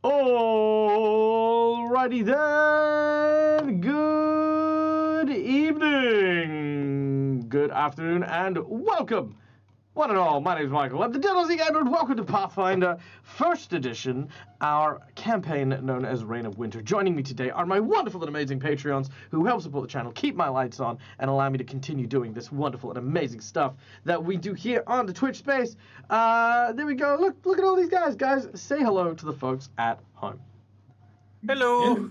Alrighty then, good evening, good afternoon, and welcome, one and all. My name is Michael. I'm the Devil's Gamer, and welcome to Pathfinder First Edition, our campaign known as Reign of Winter. Joining me today are my wonderful and amazing Patreons who help support the channel, keep my lights on, and allow me to continue doing this wonderful and amazing stuff that we do here on the Twitch space. There we go. Look at all these guys. Guys, say hello to the folks at home. Hello.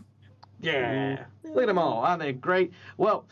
Yeah, look at them all. Aren't they great? Well,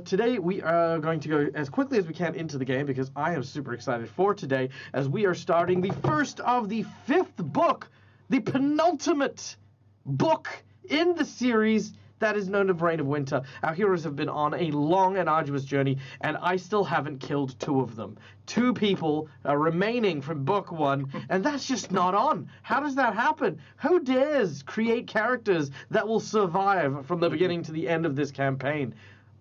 today we are going to go as quickly as we can into the game because I am super excited for today as we are starting the first of the 5th book, the penultimate book in the series that is known as Reign of Winter. Our heroes have been on a long and arduous journey, and I still haven't killed 2 of them. 2 people are remaining from book 1, and that's just not on. How does that happen? Who dares create characters that will survive from the beginning to the end of this campaign?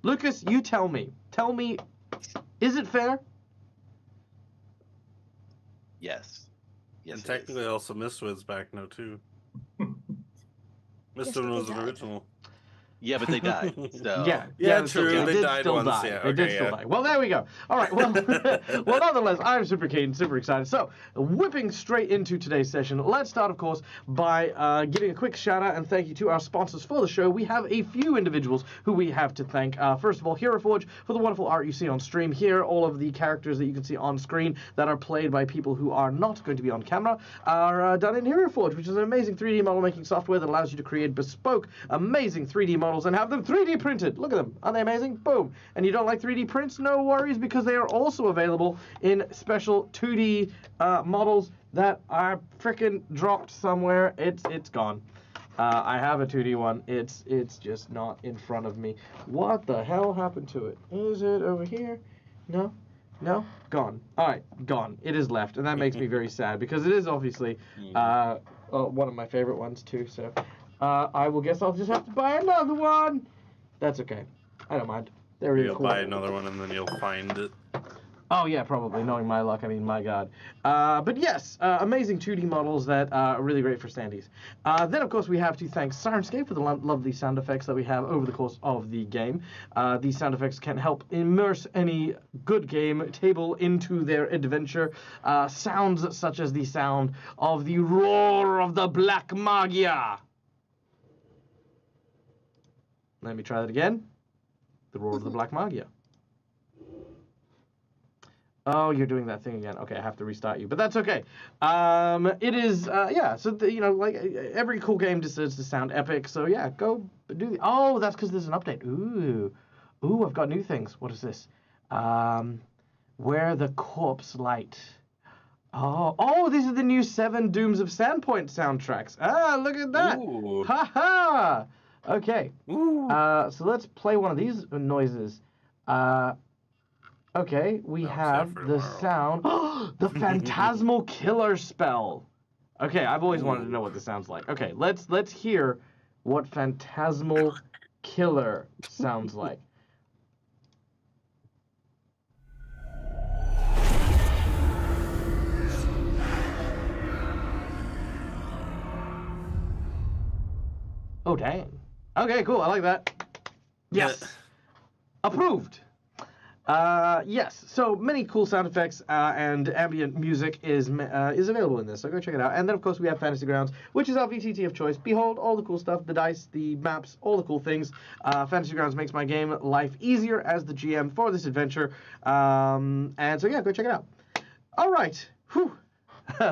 Lucas, you tell me. Tell me, is it fair? Yes. Yes. And technically, also Mistwood's back now too. Mistwood was an original. Yeah, but they died. So. Yeah, true. They They did died still once. die. Yeah, They did still die. Well, there we go. All right. Well, well, nonetheless, I'm super keen, super excited. So, whipping straight into today's session, let's start, of course, by giving a quick shout out and thank you to our sponsors for the show. We have a few individuals who we have to thank. First of all, Hero Forge for the wonderful art you see on stream here. All of the characters that you can see on screen that are played by people who are not going to be on camera are done in Hero Forge, which is an amazing 3D model making software that allows you to create bespoke, amazing 3D models and have them 3D printed. Look at them. Aren't they amazing? Boom. And you don't like 3D prints? No worries, because they are also available in special 2D models that are frickin' dropped somewhere. It's gone. I have a 2D one. It's just not in front of me. What the hell happened to it? Is it over here? No? No? Gone. All right, gone. It is left, and that makes me very sad because it is obviously one of my favorite ones too. So I will guess I'll just have to buy another one. That's okay. I don't mind. They're really You'll cool. buy another one and then you'll find it. Oh yeah, probably. Knowing my luck, I mean, my God. But yes, amazing 2D models that are really great for standees. Then, of course, we have to thank Sirenscape for the lovely sound effects that we have over the course of the game. These sound effects can help immerse any good game table into their adventure. Sounds such as the sound of the roar of the Black Magia. Let me try that again. The roar of the Black Magia. Oh, you're doing that thing again. Okay, I have to restart you, but that's okay. It is, yeah, so, like, every cool game deserves to sound epic, so yeah, go do the, oh, that's because there's an update. Ooh, I've got new things. What is this? Where the Corpse Light. Oh, these are the new 7 Dooms of Sandpoint soundtracks. Ah, look at that. Ooh. Ha-ha. Okay. Ooh. So let's play one of these noises. Okay, we have the sound. The Phantasmal Killer spell. Okay, I've always wanted to know what this sounds like. Okay, let's hear what Phantasmal Killer sounds like. Oh, dang. Okay, cool. I like that. Yes. Approved. Yes. So many cool sound effects and ambient music is available in this. So go check it out. And then, of course, we have Fantasy Grounds, which is our VTT of choice. Behold, all the cool stuff, the dice, the maps, all the cool things. Fantasy Grounds makes my game life easier as the GM for this adventure. And so, yeah, go check it out. All right. Whew.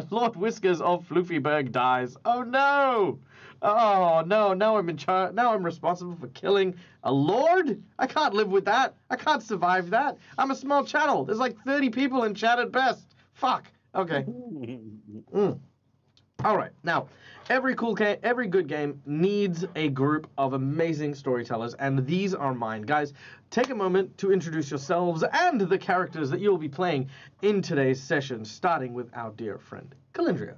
Lord Whiskers of Floofyberg dies. Oh, no. Oh, no, now I'm in charge. Now I'm responsible for killing a lord? I can't live with that. I can't survive that. I'm a small channel. There's like 30 people in chat at best. Fuck. Okay. All right. Now, every good game needs a group of amazing storytellers, and these are mine. Guys, take a moment to introduce yourselves and the characters that you'll be playing in today's session, starting with our dear friend, Calendria.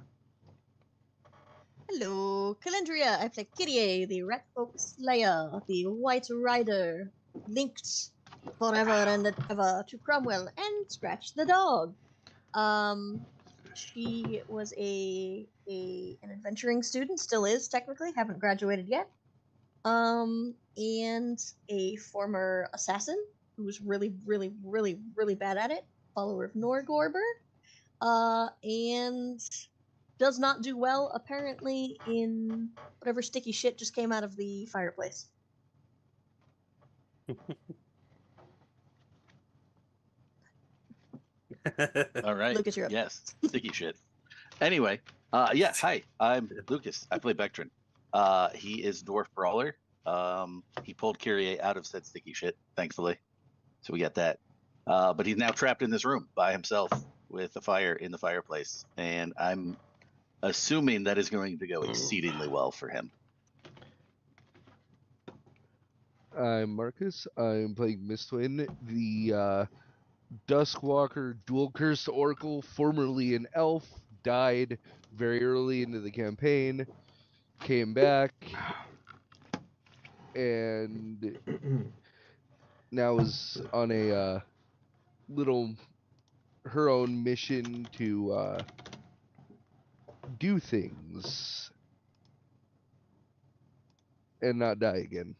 Hello, Calendria. I play Kyrie, the Red Oak Slayer, the White Rider, linked forever and ever to Cromwell and Scratch the Dog. She was an adventuring student, still is technically, haven't graduated yet. And a former assassin who was really, really, really, really bad at it, follower of Norgorber. And does not do well, apparently, in whatever sticky shit just came out of the fireplace. All right. Lucas, you're up. Yes, sticky shit. Anyway, yeah, hi, I'm Lucas. I play Vectrin. He is Dwarf Brawler. He pulled Kyrie out of said sticky shit, thankfully. So we got that. But he's now trapped in this room by himself with a fire in the fireplace. And I'm assuming that is going to go exceedingly well for him. I'm Marcus. I'm playing Mistwin, the Duskwalker dual cursed oracle, formerly an elf, died very early into the campaign, came back, and now is on a little her own mission to do things and not die again.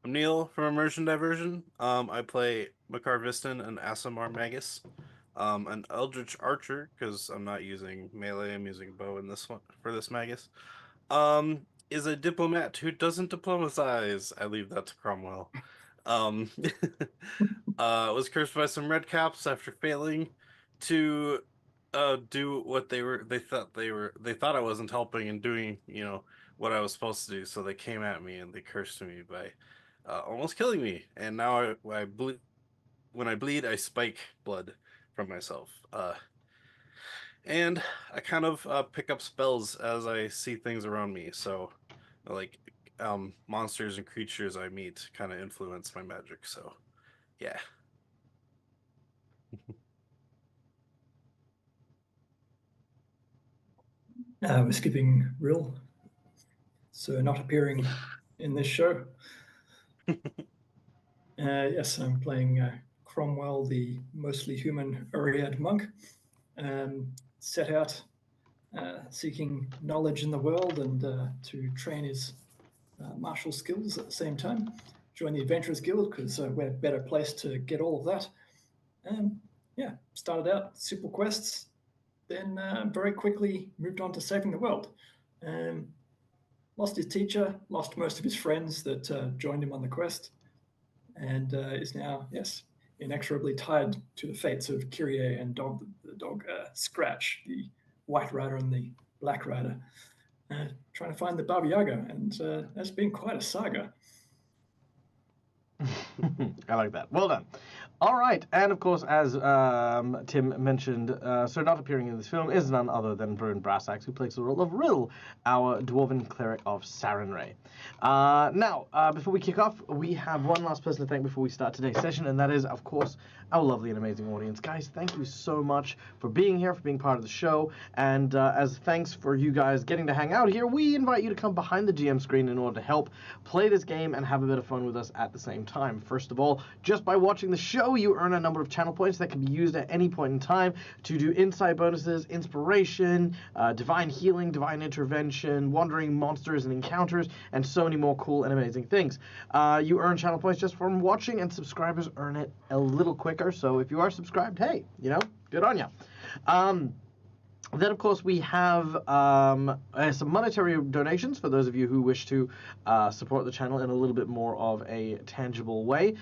I'm Neil from Immersion Diversion. I play Makar Viston, an Asimar Magus, an Eldritch Archer, because I'm not using melee, I'm using bow in this one for this Magus. Is a diplomat who doesn't diplomatize. I leave that to Cromwell. Was cursed by some red caps after failing to do what they thought I wasn't helping and doing, what I was supposed to do. So they came at me and they cursed me by almost killing me. And now I bleed. When I bleed, I spike blood from myself. And I kind of pick up spells as I see things around me. So, like, monsters and creatures I meet kind of influence my magic. So, yeah. We're skipping Rill, so not appearing in this show. Yes, I'm playing Cromwell, the mostly human Oread monk. Set out seeking knowledge in the world and to train his martial skills at the same time. Join the Adventurers Guild because we're better placed to get all of that. Yeah, started out simple quests, then very quickly moved on to saving the world. Lost his teacher, lost most of his friends that joined him on the quest, and is now, yes, inexorably tied to the fates of Kyrie and the dog Scratch, the White Rider and the Black Rider, trying to find the Baba Yaga, and that's been quite a saga. I like that. Well done. All right, and of course, as Tim mentioned, so not appearing in this film is none other than Bruin Brassax, who plays the role of Rill, our dwarven cleric of Sarenrae. Now, before we kick off, we have one last person to thank before we start today's session, and that is, of course, our lovely and amazing audience. Guys, thank you so much for being here, for being part of the show, and as thanks for you guys getting to hang out here, we invite you to come behind the GM screen in order to help play this game and have a bit of fun with us at the same time. First of all, just by watching the show, you earn a number of channel points that can be used at any point in time to do insight bonuses, inspiration, divine healing, divine intervention, wandering monsters and encounters, and so many more cool and amazing things. You earn channel points just from watching, and subscribers earn it a little quicker, so if you are subscribed, hey, good on ya. Then, of course, we have some monetary donations for those of you who wish to support the channel in a little bit more of a tangible way.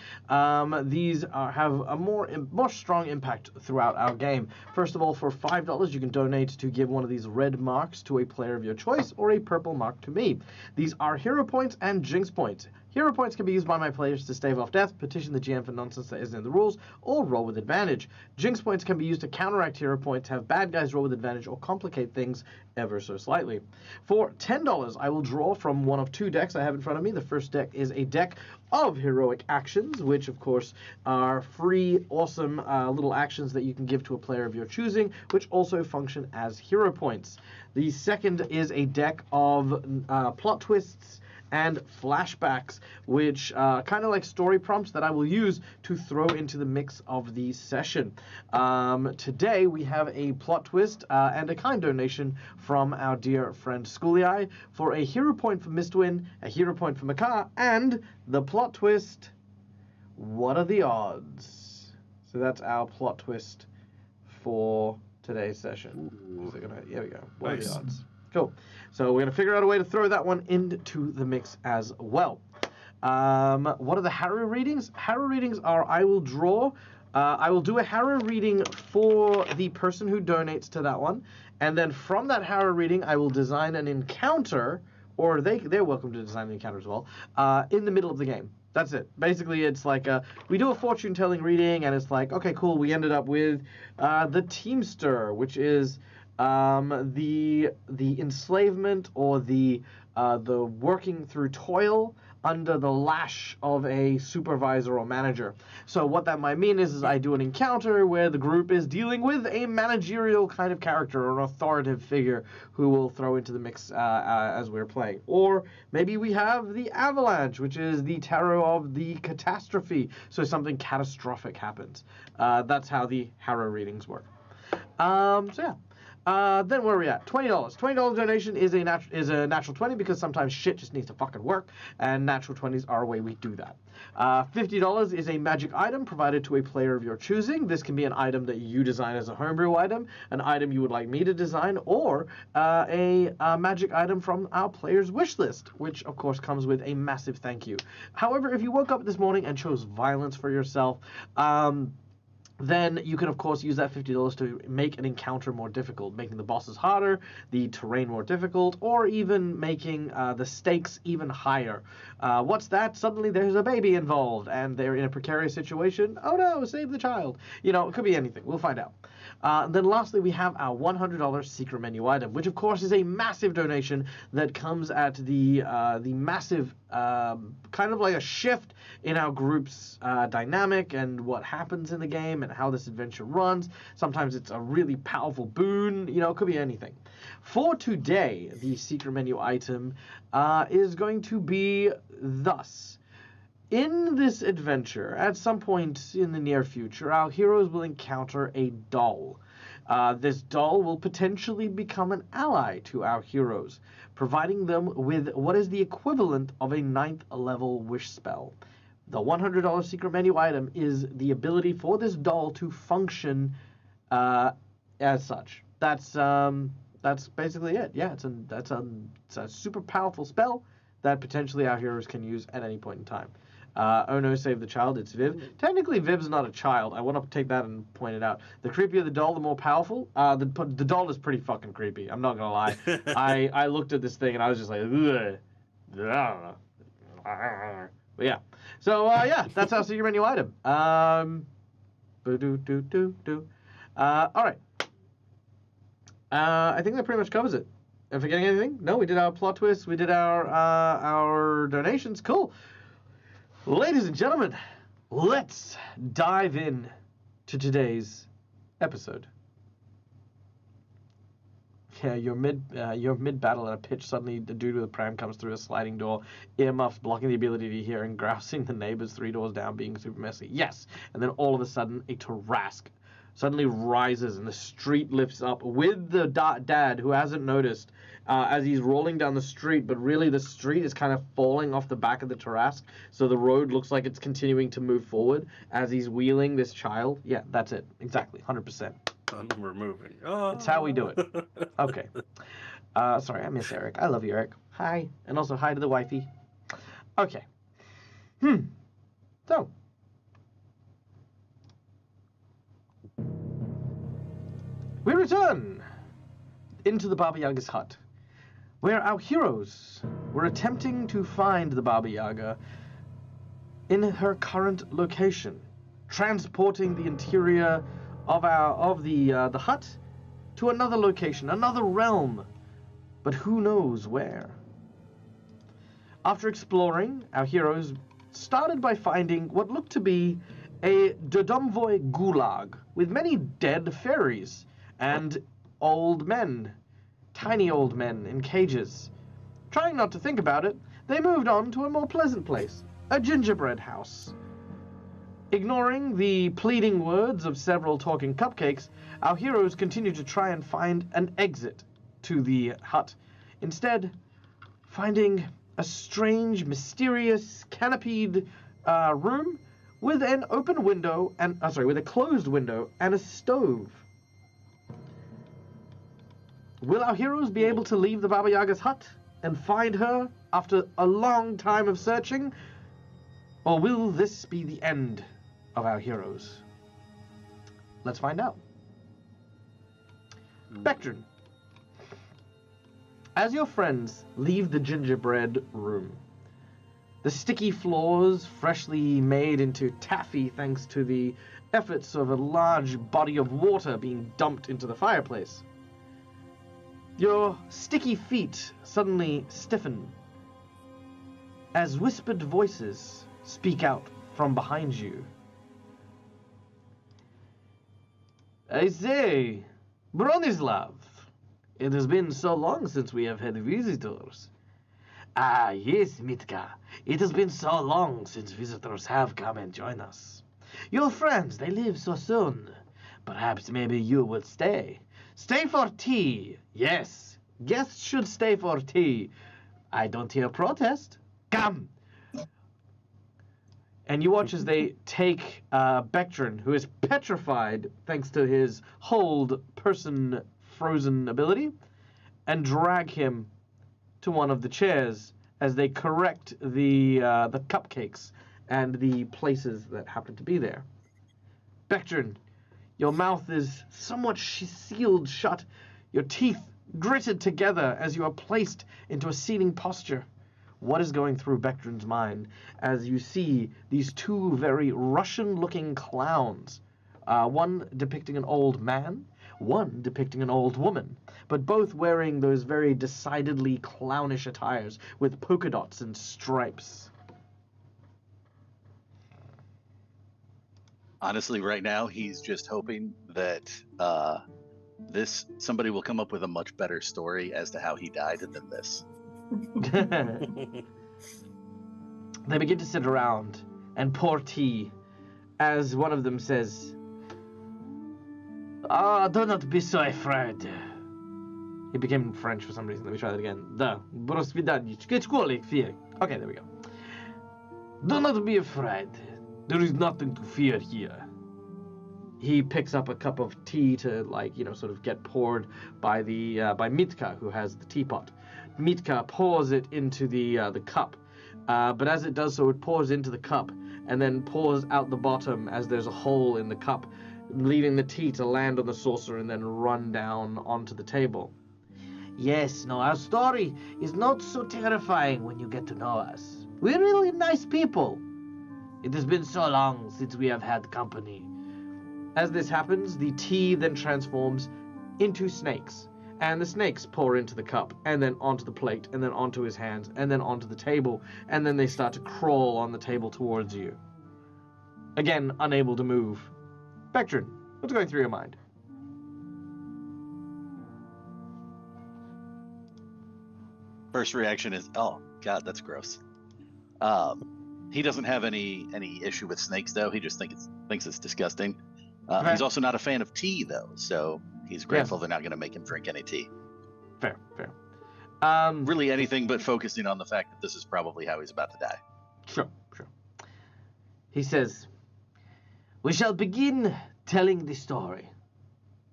These have a more strong impact throughout our game. First of all, for $5, you can donate to give one of these red marks to a player of your choice, or a purple mark to me. These are hero points and jinx points. Hero points can be used by my players to stave off death, petition the GM for nonsense that isn't in the rules, or roll with advantage. Jinx points can be used to counteract hero points, have bad guys roll with advantage, or complicate things ever so slightly. For $10, I will draw from one of two decks I have in front of me. The first deck is a deck of heroic actions, which of course are free, awesome little actions that you can give to a player of your choosing, which also function as hero points. The second is a deck of plot twists and flashbacks, which kind of like story prompts that I will use to throw into the mix of the session. Today we have a plot twist and a kind donation from our dear friend Schoolie for a hero point for Mistwin, a hero point for Makar, and the plot twist, what are the odds? So that's our plot twist for today's session. Here we go. What are the odds? Cool. So we're going to figure out a way to throw that one into the mix as well. What are the Harrow readings? Harrow readings are I will do a Harrow reading for the person who donates to that one, and then from that Harrow reading I will design an encounter, or they're welcome to design an encounter as well, in the middle of the game. That's it. Basically, it's like we do a fortune-telling reading, and it's like, okay, cool, we ended up with the Teamster, which is the enslavement or the working through toil under the lash of a supervisor or manager. So what that might mean is I do an encounter where the group is dealing with a managerial kind of character or an authoritative figure who will throw into the mix as we're playing. Or maybe we have the Avalanche, which is the terror of the catastrophe. So something catastrophic happens. That's how the Harrow readings work. So yeah. Then where are we at? $20. $20 donation is a natural 20 because sometimes shit just needs to fucking work, and natural 20s are a way we do that. $50 is a magic item provided to a player of your choosing. This can be an item that you design as a homebrew item, an item you would like me to design, or a magic item from our player's wish list, which of course comes with a massive thank you. However, if you woke up this morning and chose violence for yourself, then you can, of course, use that $50 to make an encounter more difficult, making the bosses harder, the terrain more difficult, or even making the stakes even higher. What's that? Suddenly there's a baby involved, and they're in a precarious situation. Oh no, save the child. You know, it could be anything. We'll find out. Then lastly, we have our $100 secret menu item, which of course is a massive donation that comes at the massive kind of like a shift in our group's dynamic and what happens in the game and how this adventure runs. Sometimes it's a really powerful boon, you know, it could be anything. For today, the secret menu item is going to be thus. In this adventure, at some point in the near future, our heroes will encounter a doll. This doll will potentially become an ally to our heroes, providing them with what is the equivalent of a 9th level wish spell. The $100 secret menu item is the ability for this doll to function as such. That's basically it. Yeah, it's a super powerful spell that potentially our heroes can use at any point in time. Oh no, save the child, it's Viv. Technically, Viv's not a child. I want to take that and point it out. The creepier the doll, the more powerful. The doll is pretty fucking creepy. I'm not gonna lie. I looked at this thing and I was just like, ugh. I don't know. But yeah. So yeah, that's our secret menu item. All right. I think that pretty much covers it. Am I forgetting anything? No, we did our plot twist. We did our donations. Cool. Ladies and gentlemen, let's dive in to today's episode. Yeah, you're mid battle at a pitch. Suddenly, the dude with a pram comes through a sliding door, earmuffs blocking the ability to hear, and grousing the neighbors 3 doors down, being super messy. Yes, and then all of a sudden, a Tarrasque suddenly rises, and the street lifts up with the dad who hasn't noticed as he's rolling down the street, but really the street is kind of falling off the back of the Tarrasque, so the road looks like it's continuing to move forward as he's wheeling this child. Yeah, that's it. Exactly, 100%. We're moving. Oh. That's how we do it. Okay. Sorry, I miss Eric. I love you, Eric. Hi. And also hi to the wifey. Okay. So. We return into the Baba Yaga's hut, where our heroes were attempting to find the Baba Yaga in her current location, transporting the interior of the hut to another location, another realm, but who knows where. After exploring, our heroes started by finding what looked to be a Dodomvoy gulag with many dead fairies and old men, tiny old men in cages. Trying not to think about it, they moved on to a more pleasant place, a gingerbread house. Ignoring the pleading words of several talking cupcakes, our heroes continue to try and find an exit to the hut. Instead, finding a strange, mysterious, canopied room with an open window and with a closed window and a stove. Will our heroes be able to leave the Baba Yaga's hut and find her after a long time of searching? Or will this be the end of our heroes? Let's find out. Bectrin, as your friends leave the gingerbread room, the sticky floors, freshly made into taffy thanks to the efforts of a large body of water being dumped into the fireplace, your sticky feet suddenly stiffen as whispered voices speak out from behind you. I say, Bronislav, it has been so long since we have had visitors. Ah, yes, Mitka. It has been so long since visitors have come and joined us. Your friends, they leave so soon. Perhaps maybe you will stay. Stay for tea. Yes, guests should stay for tea. I don't hear protest. Come. And you watch as they take Bectrin, who is petrified thanks to his hold person frozen ability, and drag him to one of the chairs as they correct the cupcakes and the places that happen to be there. Bectrin, your mouth is somewhat sealed shut, your teeth gritted together as you are placed into a seating posture. What is going through Bectrin's mind as you see these two very Russian-looking clowns, one depicting an old man, one depicting an old woman, but both wearing those very decidedly clownish attires with polka dots and stripes? Honestly, right now, he's just hoping that somebody will come up with a much better story as to how he died than this. They begin to sit around and pour tea as one of them says, do not be so afraid. He became French for some reason. Let me try that again. Okay, there we go. Do not be afraid. There is nothing to fear here. He picks up a cup of tea to, sort of get poured by by Mitka, who has the teapot. Mitka pours it into the cup, but as it does so, it pours into the cup and then pours out the bottom as there's a hole in the cup, leaving the tea to land on the saucer and then run down onto the table. Yes, no, our story is not so terrifying when you get to know us. We're really nice people. It has been so long since we have had company. As this happens, the tea then transforms into snakes, and the snakes pour into the cup, and then onto the plate, and then onto his hands, and then onto the table, and then they start to crawl on the table towards you. Again, unable to move. Bectrin, what's going through your mind? First reaction is, oh, God, that's gross. He doesn't have any issue with snakes, though. He just thinks it's disgusting. Okay. He's also not a fan of tea, though, so he's grateful they're not going to make him drink any tea. Fair. Really anything but focusing on the fact that this is probably how he's about to die. Sure. He says, we shall begin telling the story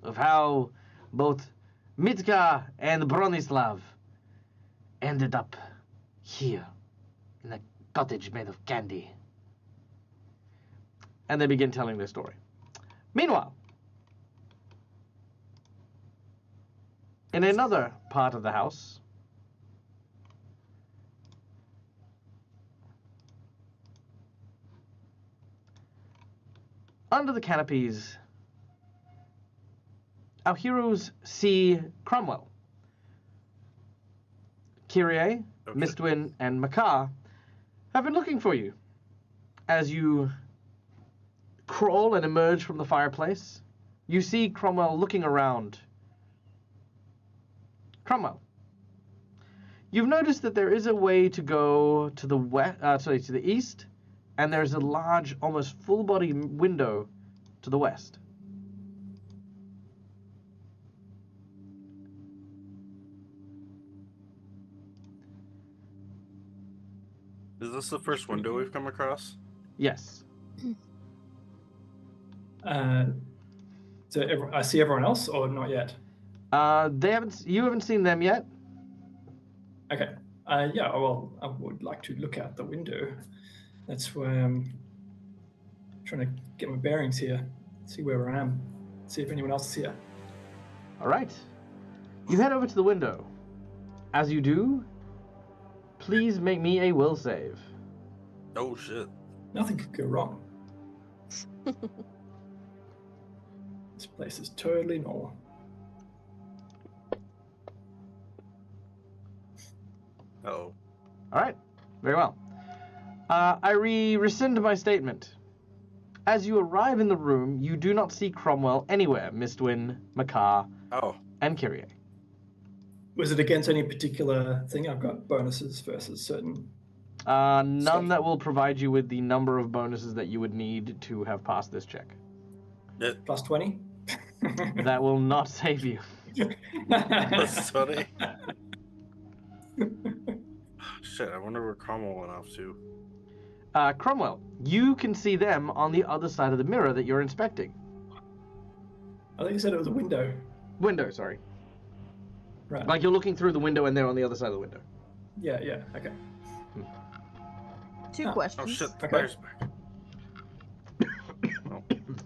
of how both Mitka and Bronislav ended up here in a cottage made of candy. And they begin telling their story. Meanwhile, in another part of the house, under the canopies, our heroes see Cromwell. Kyrie, Mistwin, and Makar have been looking for you. As you crawl and emerge from the fireplace, you see Cromwell looking around. Cromwell, You've noticed that there is a way to go to the to the east, and there's a large, almost full-body window to the west. Is this the first window we've come across? Yes. So I see everyone else, or not yet? You haven't seen them yet. Okay. Yeah. Well, I would like to look out the window. That's why I'm trying to get my bearings here, see where I am, see if anyone else is here. All right. You head over to the window. As you do, please make me a will save. Oh shit. Nothing could go wrong. This place is totally normal. Oh. All right. Very well. I rescind my statement. As you arrive in the room, you do not see Cromwell anywhere, Mistwin, Makar, Oh. and Kyrie. Was it against any particular thing? I've got bonuses versus certain. None Stuff. that will provide you with the number of bonuses that you would need to have passed this check. Plus 20? That will not save you. That's funny. Shit, I wonder where Cromwell went off to. Cromwell, you can see them on the other side of the mirror that you're inspecting. I think you said it was a window. Window, sorry. Right. Like you're looking through the window and they're on the other side of the window. Yeah, yeah, okay. Two Oh. questions. Oh shit, the Okay. fire's back.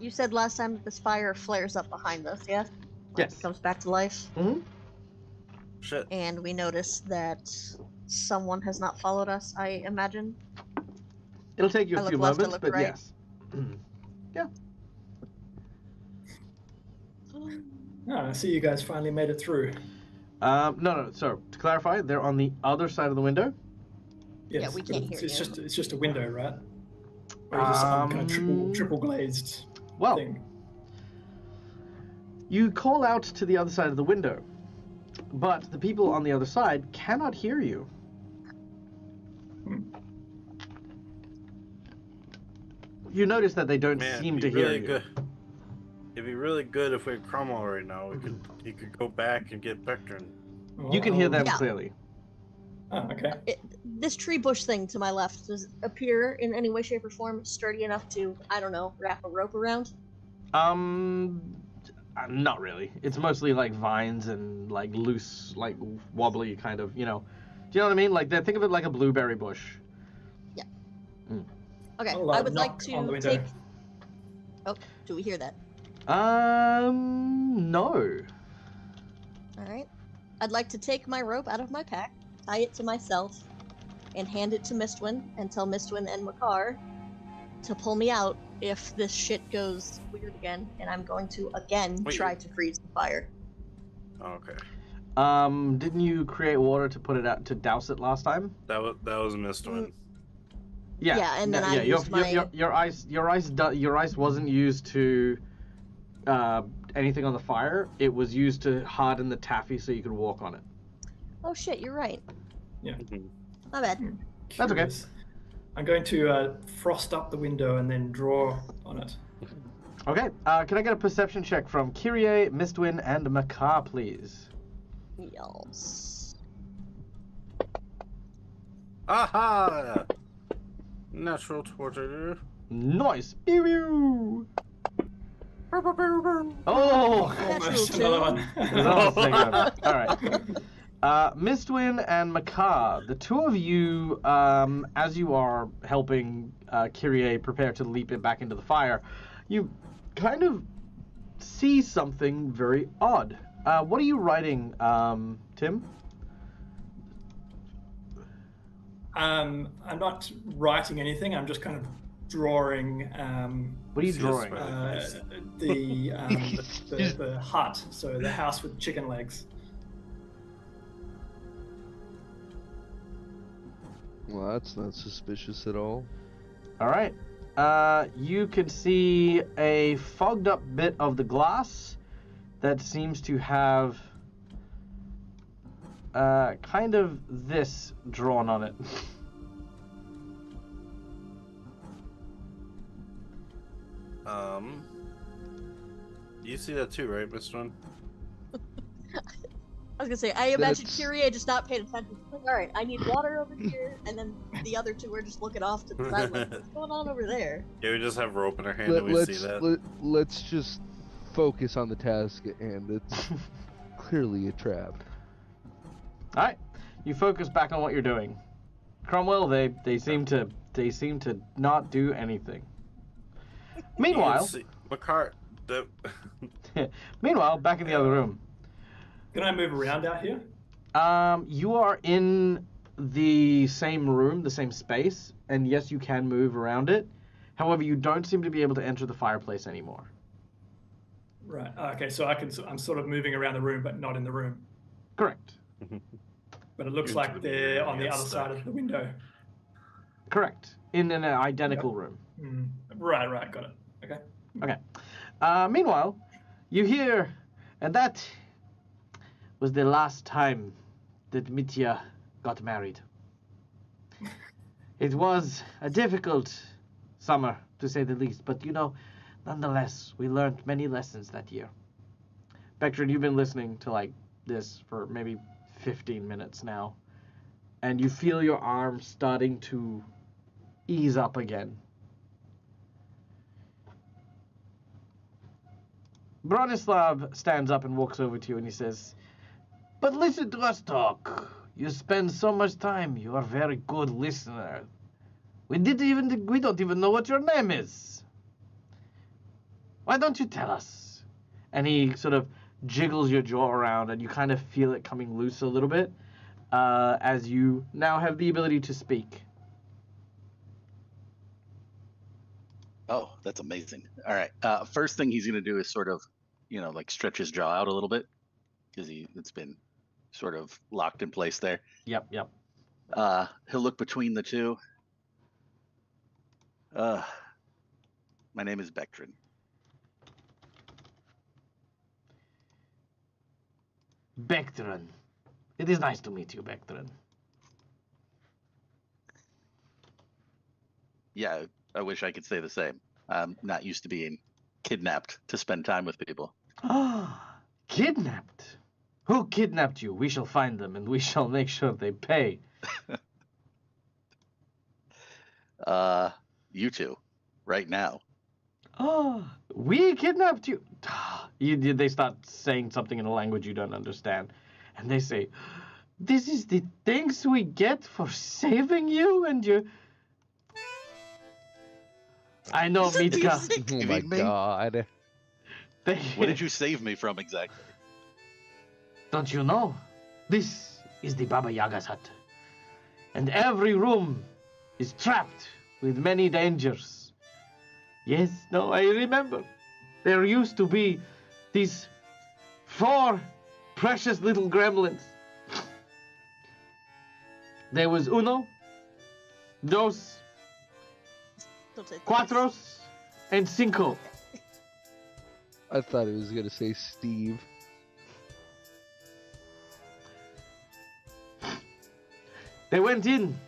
You said last time that this fire flares up behind us, yeah? Like Yes. it comes back to life. Mm-hmm. Shit. And we noticed that someone has not followed us, I imagine. It'll take you I a look few left, I moments, look but right. yes. Oh, I see you guys finally made it through. No. So to clarify, they're on the other side of the window. Yes, Yeah, we but can't it's, hear it's you. just a window, right? Or is this some kind of triple glazed Well, thing? you call out to the other side of the window, but the people on the other side cannot hear you. You notice that they don't Man, seem it'd to be hear really you. good. It'd be really good if we had Cromwell right now. He could go back and get Vectrin. You can hear them Yeah. clearly. Oh, okay. This tree bush thing to my left, does it appear in any way, shape, or form sturdy enough to, I don't know, wrap a rope around? Not really. It's mostly like vines and like loose, like wobbly kind of, you know. Do you know what I mean? Like, think of it like a blueberry bush. Okay, I'll, I would like knock on the to window. take... Oh, do we hear that? No. Alright. I'd like to take my rope out of my pack, tie it to myself, and hand it to Mistwin, and tell Mistwin and Makar to pull me out if this shit goes weird again, and I'm going to again Wait, try to freeze the fire. Oh, okay. Didn't you create water to put it out to douse it last time? That was a missed one. Yeah, and then I used my- your ice wasn't used to anything on the fire. It was used to harden the taffy so you could walk on it. Oh shit, you're right. Mhm. My bad. That's okay. Curious. I'm going to frost up the window and then draw on it. Okay. Can I get a perception check from Kyrie, Mistwin, and Makar, please? Yes. Aha! Natural 20. Nice. Pew, pew. Oh. Almost Natural another one. There's almost the same one. All right. Mistwin and Makar, the two of you, as you are helping Kyrie prepare to leap it back into the fire, you kind of see something very odd. What are you writing, Tim? I'm not writing anything. I'm just kind of drawing. What are you See a drawing? The hut, so the house with chicken legs. Well, that's not suspicious at all. All right. You can see a fogged up bit of the glass that seems to have kind of this drawn on it. You see that too, right, Mr. One? I was gonna say, I imagine That's- Kyrie just not paying attention. She's like, all right, I need water over here, and then the other two are just looking off to the side, like, what's going on over there? Yeah, we just have rope in our hand and we see that. Let's just focus on the task at hand. It's clearly a trap. All right, you focus back on what you're doing. Cromwell, they seem to not do anything. Meanwhile, Makar, meanwhile, back in the other room. Can I move around out here? You are in the same room, the same space, and yes, you can move around it. However, you don't seem to be able to enter the fireplace anymore. Right. Okay, so I'm sort of moving around the room, but not in the room. Correct. But it looks Into like the they're room, on the yeah, other stuck. side of the window. Correct. In an identical room. Right. Got it. Okay. Okay. Meanwhile, you hear, and that was the last time that Mitya got married. It was a difficult summer, to say the least, but nonetheless, we learned many lessons that year. Bectrin, you've been listening to like this for maybe 15 minutes now, and you feel your arm starting to ease up again. Bronislav stands up and walks over to you and he says, "But listen to us talk. You spend so much time. You are a very good listener. We don't even know what your name is. Why don't you tell us?" And he sort of jiggles your jaw around and you kind of feel it coming loose a little bit as you now have the ability to speak. Oh, that's amazing. All right. First thing he's going to do is sort of, like stretch his jaw out a little bit because it's been sort of locked in place there. Yep. He'll look between the two. My name is Bectrin. Bectrin. It is nice to meet you, Bectrin. Yeah, I wish I could say the same. I'm not used to being kidnapped to spend time with people. Ah, kidnapped? Who kidnapped you? We shall find them and we shall make sure they pay. You two, right now. Oh, we kidnapped you. They start saying something in a language you don't understand. And they say, "This is the thanks we get for saving you and your..." I know, Mitka. Oh my god. What did you save me from exactly? Don't you know? This is the Baba Yaga's hut. And every room is trapped with many dangers. Yes, no, I remember. There used to be these 4 precious little gremlins. There was uno, dos, Don't say cuatros, and cinco. I thought he was gonna say Steve. They went in.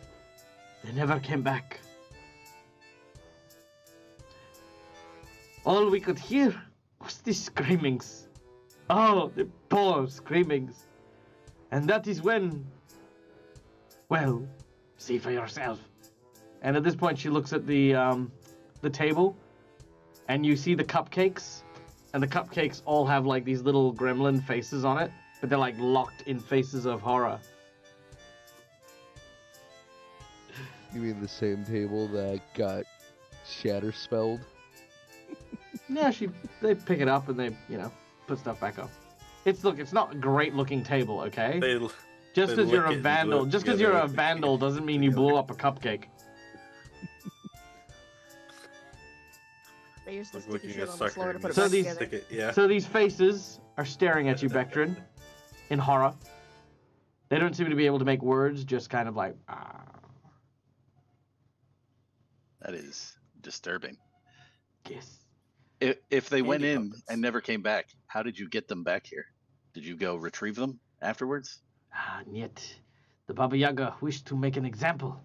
They never came back. All we could hear was the screamings. Oh, the poor screamings. And that is when... Well, see for yourself. And at this point she looks at the table, and you see the cupcakes, and the cupcakes all have like these little gremlin faces on it, but they're like locked in faces of horror. You mean the same table that got shatter spelled? Yeah, they pick it up and they, put stuff back up. It's not a great looking table, okay? Just they because you're lick a it and glue vandal, it just because together. you're a vandal doesn't mean you blew up a cupcake. They use the Like sticky looking shit at on the floor to sucker put it So back these- together. stick it, yeah. So these faces are staring at you, Bectrin, in horror. They don't seem to be able to make words, just kind of like, ah. That is disturbing. Yes. If they went Candy in puppets. and never came back, how did you get them back here? Did you go retrieve them afterwards? And yet, the Baba Yaga wished to make an example,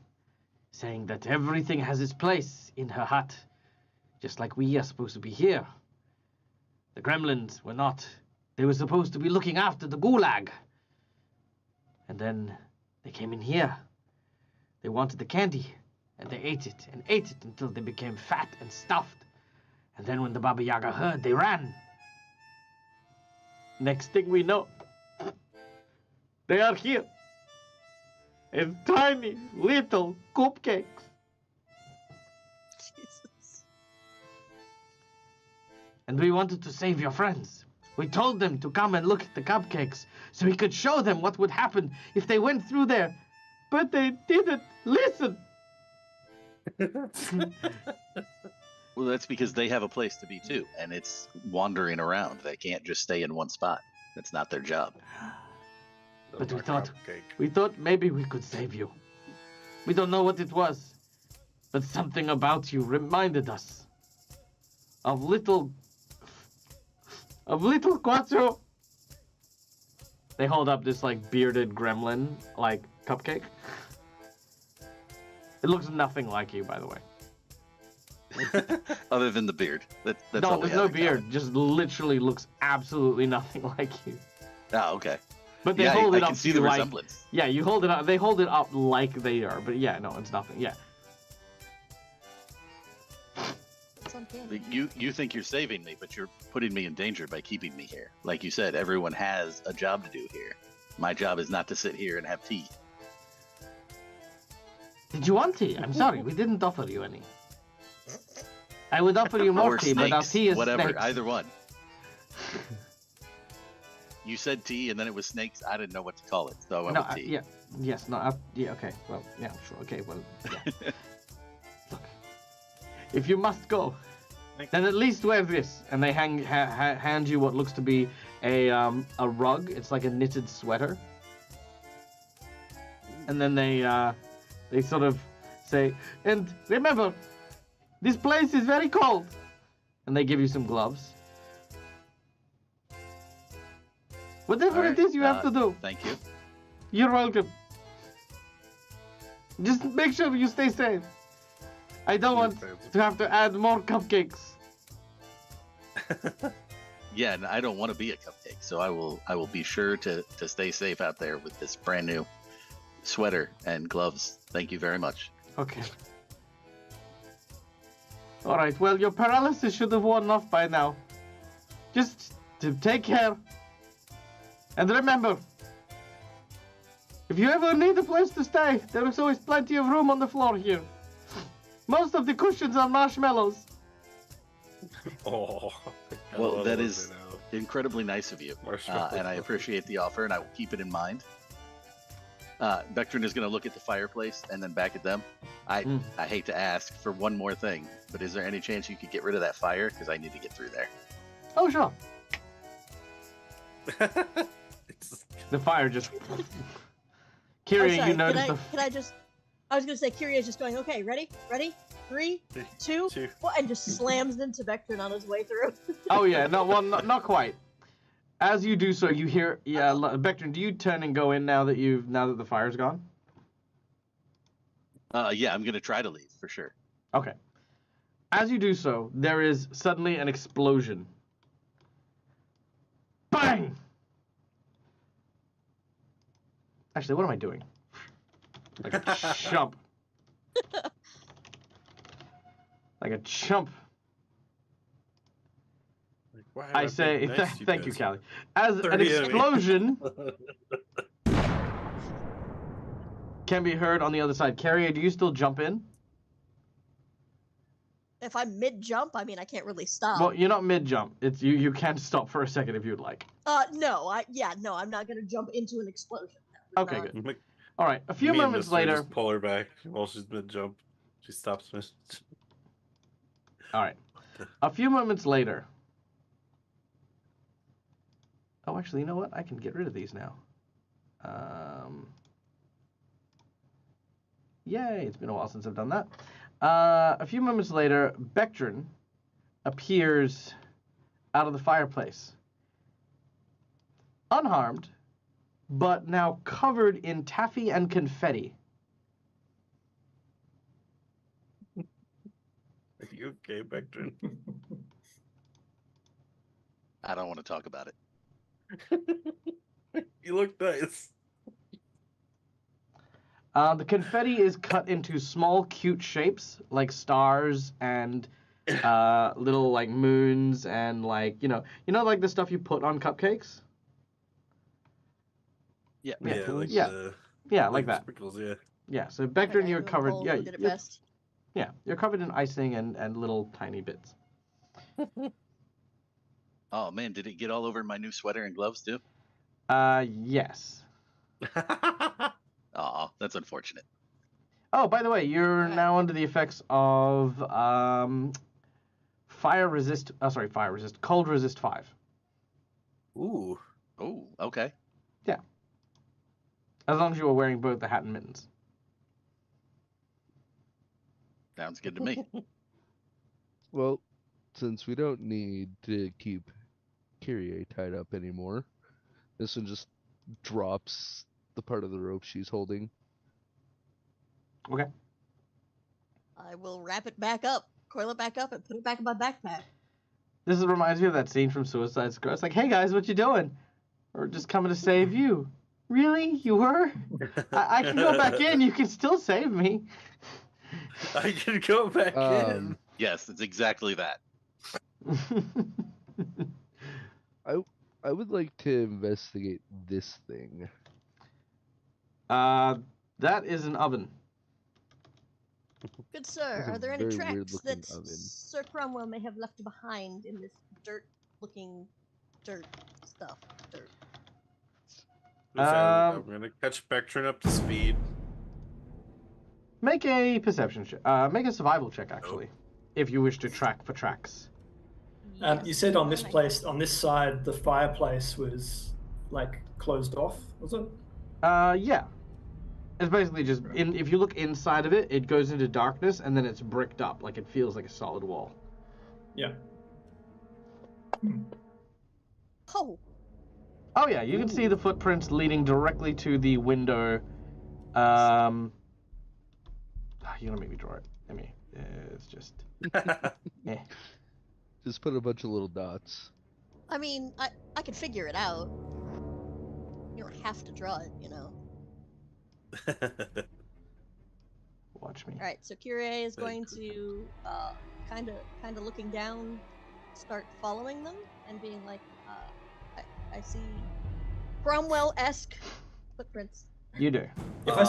saying that everything has its place in her hut, just like we are supposed to be here. The gremlins were not. They were supposed to be looking after the gulag. And then they came in here. They wanted the candy, and they ate it until they became fat and stuffed. And then when the Baba Yaga heard, they ran. Next thing we know, they are here. As tiny little cupcakes. Jesus. And we wanted to save your friends. We told them to come and look at the cupcakes so we could show them what would happen if they went through there. But they didn't listen. Well, that's because they have a place to be too, and it's wandering around. They can't just stay in one spot. That's not their job. But Cupcake. we thought maybe we could save you. We don't know what it was, but something about you reminded us of little Quattro. They hold up this like bearded gremlin like cupcake. It looks nothing like you, by the way. Other than the beard. That's No, all we there's have no in beard. common. Just literally looks absolutely nothing like you. Oh, okay. But they Yeah, hold I it up can see to the you like, resemblance. yeah, you hold it up. They hold it up like they are, but yeah, no, it's nothing. Yeah. It's uncanny. You think you're saving me, but you're putting me in danger by keeping me here. Like you said, everyone has a job to do here. My job is not to sit here and have tea. Did you want tea? I'm sorry, we didn't offer you any. I would offer you more Or tea, snakes, but our tea is whatever, snakes. either one. You said tea, and then it was snakes. I didn't know what to call it, so I went No, with tea. yeah, yes, no, yeah, okay, well, yeah, sure, okay, well, yeah. Look, if you must go, then at least wear this. And they hand you what looks to be a rug. It's like a knitted sweater. And then they sort of say, and remember, this place is very cold. And they give you some gloves. Whatever Alright, it is you have to do, Thank you. you're welcome. Just make sure you stay safe. I don't want to have to add more cupcakes. Yeah, and I don't want to be a cupcake, so I will be sure to stay safe out there with this brand new sweater and gloves. Thank you very much. Okay. Alright, well, your paralysis should have worn off by now. Just to take care. And remember, if you ever need a place to stay, there is always plenty of room on the floor here. Most of the cushions are marshmallows. Oh. I Well, love that it is now. incredibly nice of you, Marshmallows. and I appreciate the offer, and I will keep it in mind. Vectrin is going to look at the fireplace and then back at them. I hate to ask for one more thing, but is there any chance you could get rid of that fire? Because I need to get through there. Oh, sure. It's- The fire just... Oh, Kyria, sorry. you noticed I was gonna say Kyria's just going, okay, ready? 3, 2, 2. 1, and just slams into Vectrin on his way through. Oh yeah, no, well, not quite. As you do so, you hear, yeah, Becton, do you turn and go in now that the fire's gone? Yeah, I'm going to try to leave for sure. Okay. As you do so, there is suddenly an explosion. Bang! Actually, what am I doing? Like a chump. Like a chump. Like, why have I been say, nice to thank you, guys? Callie. As an 30 enemy. explosion can be heard on the other side. Carrier, do you still jump in? If I'm mid-jump, I mean, I can't really stop. Well, you're not mid-jump. It's you can stop for a second if you'd like. No, I'm not gonna jump into an explosion. Okay, Not. good. Like, All right, a few me and moments Mr. later. Just pull her back while she's mid-jump. She stops me. All right, a few moments later. Oh, actually, you know what? I can get rid of these now. Yay, it's been a while since I've done that. A few moments later, Bectrin appears out of the fireplace. Unharmed, but now covered in taffy and confetti. Are you okay, Becton? I don't want to talk about it. You look nice. The confetti is cut into small, cute shapes, like stars and little like moons and like you know like the stuff you put on cupcakes. Yeah. Yeah, like Yeah. the Yeah, like that. sprinkles. Yeah. Yeah. So Becton, you're covered. Yeah, Who did it you're, best? yeah, you're covered in icing and little tiny bits. Oh man, did it get all over my new sweater and gloves too? Yes. Oh, that's unfortunate. Oh, by the way, you're Alright. now under the effects of cold resist 5. Ooh. Oh, okay. As long as you are wearing both the hat and mittens. Sounds good to me. Well, since we don't need to keep Kyrie tied up anymore, this one just drops the part of the rope she's holding. Okay. I will wrap it back up, coil it back up, and put it back in my backpack. This reminds me of that scene from Suicide Squad. It's like, hey guys, what you doing? We're just coming to save you. Really? You were? I can go back in. You can still save me. I can go back in. Yes, it's exactly that. I would like to investigate this thing. That is an oven. Good sir, That's a are there any very tracks weird-looking that oven. Sir Cromwell may have left behind in this dirt-looking stuff? Dirt. I'm gonna catch Becton up to speed. Make a perception check. Make a survival check, actually, if you wish to track for tracks. You said on this Alright. place, on this side, the fireplace was like closed off, was it? Yeah. It's basically just if you look inside of it, it goes into darkness and then it's bricked up, like it feels like a solid wall. Yeah. Oh, Oh yeah, you can see the footprints leading directly to the window. You're gonna make me draw it. I mean, it's just. Just put a bunch of little dots. I mean, I could figure it out. You don't have to draw it, you know. Watch me. All right, so Kyrie is going Thank to kind of looking down, start following them and being like, I see Cromwell-esque footprints. You do. If I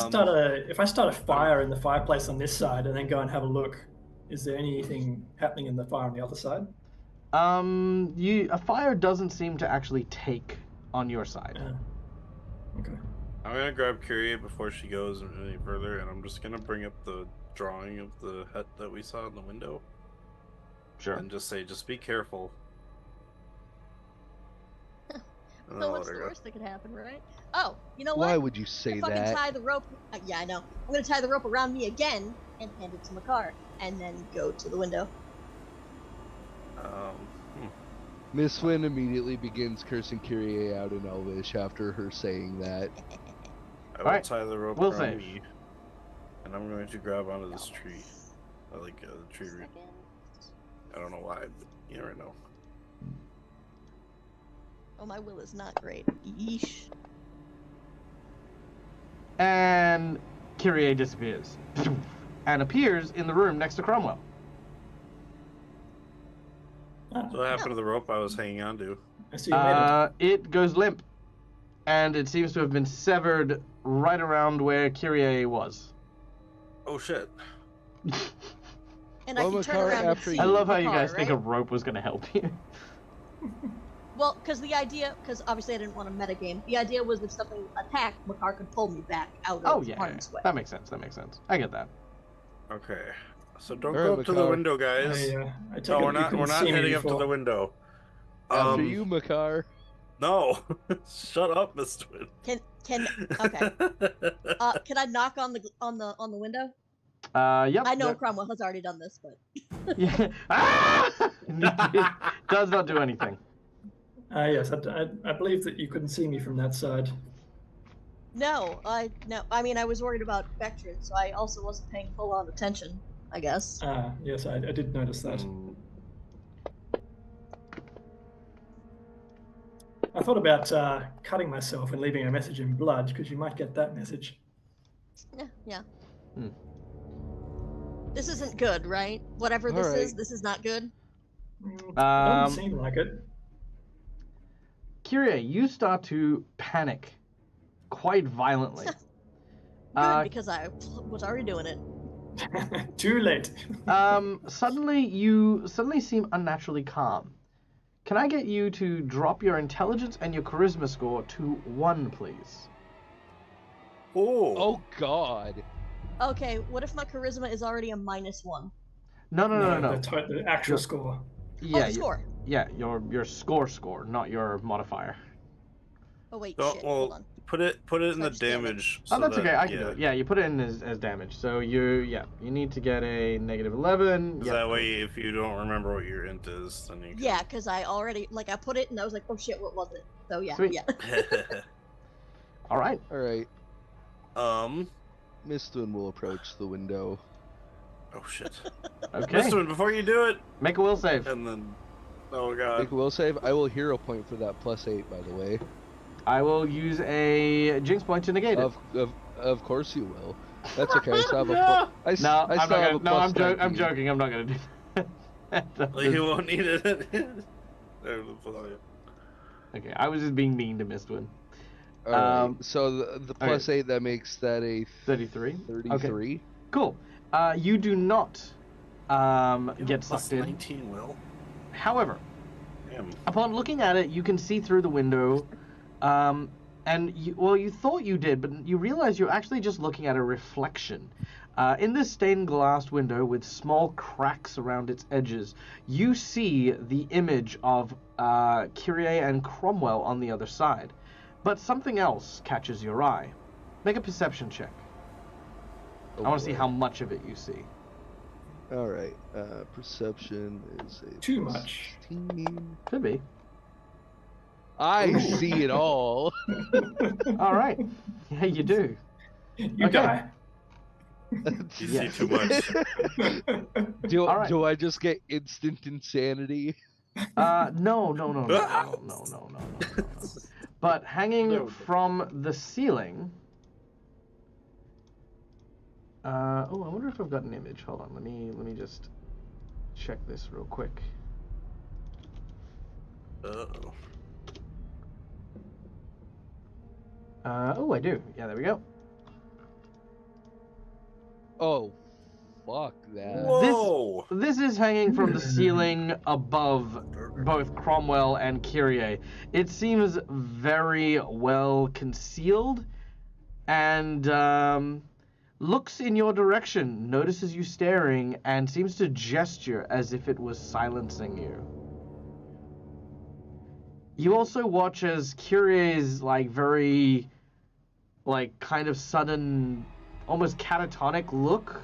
start a fire in the fireplace on this side and then go and have a look, is there anything happening in the fire on the other side? A fire doesn't seem to actually take on your side. Okay. I'm gonna grab Kyrie before she goes any further, and I'm just gonna bring up the drawing of the hut that we saw in the window, Sure. and just say, just be careful. And So I'll what's let the her go. worst that could happen, right? Oh, you know Why what? would you say Fucking that? tie the rope. Yeah, I know. I'm gonna tie the rope around me again and hand it to Makar, and then go to the window. Miss Wynn immediately begins cursing Kyrie out in Elvish after her saying that. I will Alright, tie the rope we'll around save. me, and I'm going to grab onto this tree. I like the tree root. I don't know why, but you never know. Oh, my will is not great. Yeesh. And Kyrie disappears and appears in the room next to Cromwell. So what happened to the rope I was hanging on to? I see you made it. It goes limp, and it seems to have been severed right around where Kyrie was. Oh shit. And I Well, can turn Makar, around and after see I love how you Makar, guys think a right? rope was going to help you. Well, because obviously I didn't want to metagame. The idea was if something attacked, Makar could pull me back out Oh of yeah, harm's way. that makes sense. That makes sense. I get that. Okay. So don't Alright, go up to the Makar. window, guys. I take No, it we're you not. couldn't We're not see me heading up to before. the window. After you, Makar. No. Shut up, Miss Twin. Can okay? Can I knock on the window? Yep. I know that- Cromwell has already done this, but Yeah. Ah! It does not do anything. Yes, I believe that you couldn't see me from that side. No, I mean, I was worried about Vectrin, so I also wasn't paying full on attention, I guess. Yes, I did notice that. I thought about cutting myself and leaving a message in blood, because you might get that message. Yeah. Hmm. This isn't good, right? Whatever this is, this is not good. Doesn't seem like it. Kyrie, you start to panic quite violently. Good, because I was already doing it. Too late. Suddenly you seem unnaturally calm. Can I get you to drop your intelligence and your charisma score to 1, please? Oh God. Okay, what if my charisma is already a -1? No. The actual score. Yeah, the score. Yeah, your score, not your modifier. Oh wait, Oh, shit. well, Hold on. put it in the Sorry, damn it. damage. Oh, that's that, okay. I can do it. Yeah, you put it in as damage. So you need to get a -11. Because that way, if you don't remember what your int is, then you can... Yeah, because I already I put it and I was like, oh shit, what was it? So yeah, Sweet. yeah. All right. All right. Mistwin will approach the window. Oh shit. Okay. Mistwin, before you do it, make a will save. And then, oh god. Make a will save. I will hero point for that +8, by the way. I will use a jinx point to negate it. Of course you will. That's okay. I still have a I'm joking. I'm not gonna do that. You won't need it. Okay, I was just being mean to Mistwin. Alright, so the +8, that makes that a 33. 33. Okay. Cool. You do not get sucked in. 19 will. However, Damn. Upon looking at it, you can see through the window, and you thought you did, but you realize you're actually just looking at a reflection. In this stained glass window with small cracks around its edges, you see the image of Kyrie and Cromwell on the other side. But something else catches your eye. Make a perception check. I want to see how much of it you see. Alright, perception is a too much. 16. Could be. I see it all. All right. Yeah, you do. You die. You see too much. Do I just get instant insanity? No. But hanging from the ceiling. I wonder if I've got an image. Hold on, let me just check this real quick. Uh-oh. I do. Yeah, there we go. Oh, fuck that. Whoa! This is hanging from the ceiling above both Cromwell and Kyrie. It seems very well concealed, and looks in your direction, notices you staring, and seems to gesture as if it was silencing you. You also watch as Kyrie's very kind of sudden, almost catatonic look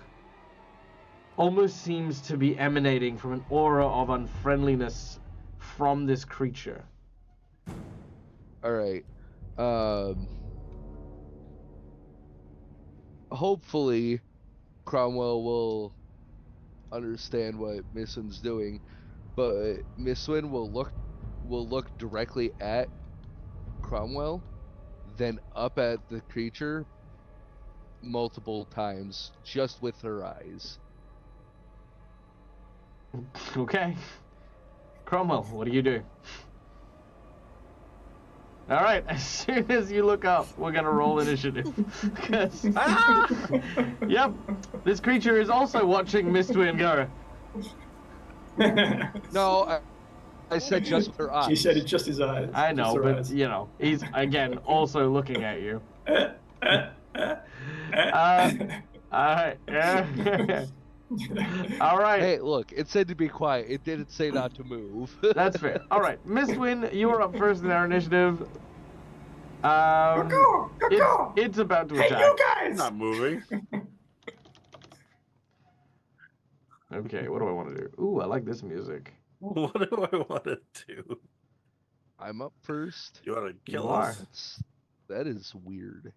almost seems to be emanating from an aura of unfriendliness from this creature. Alright. Hopefully Cromwell will understand what Mistwin's doing, but Mistwin will look directly at Cromwell, then up at the creature multiple times just with her eyes. Okay. Cromwell, what do you do? All right, as soon as you look up, we're going to roll initiative. Yep, this creature is also watching Mistwin go. No, I said just with her eyes. She said it's just his eyes. I know, but, eyes. He's, again, also looking at you. Alright, yeah. Alright. Hey, look, it said to be quiet. It didn't say not to move. That's fair. Alright, Mistwin, you are up first in our initiative. It's about to attack. Hey, you guys! Not moving. Okay, what do I want to do? Ooh, I like this music. What do I want to do? I'm up first. You want to kill You are. us? That is weird.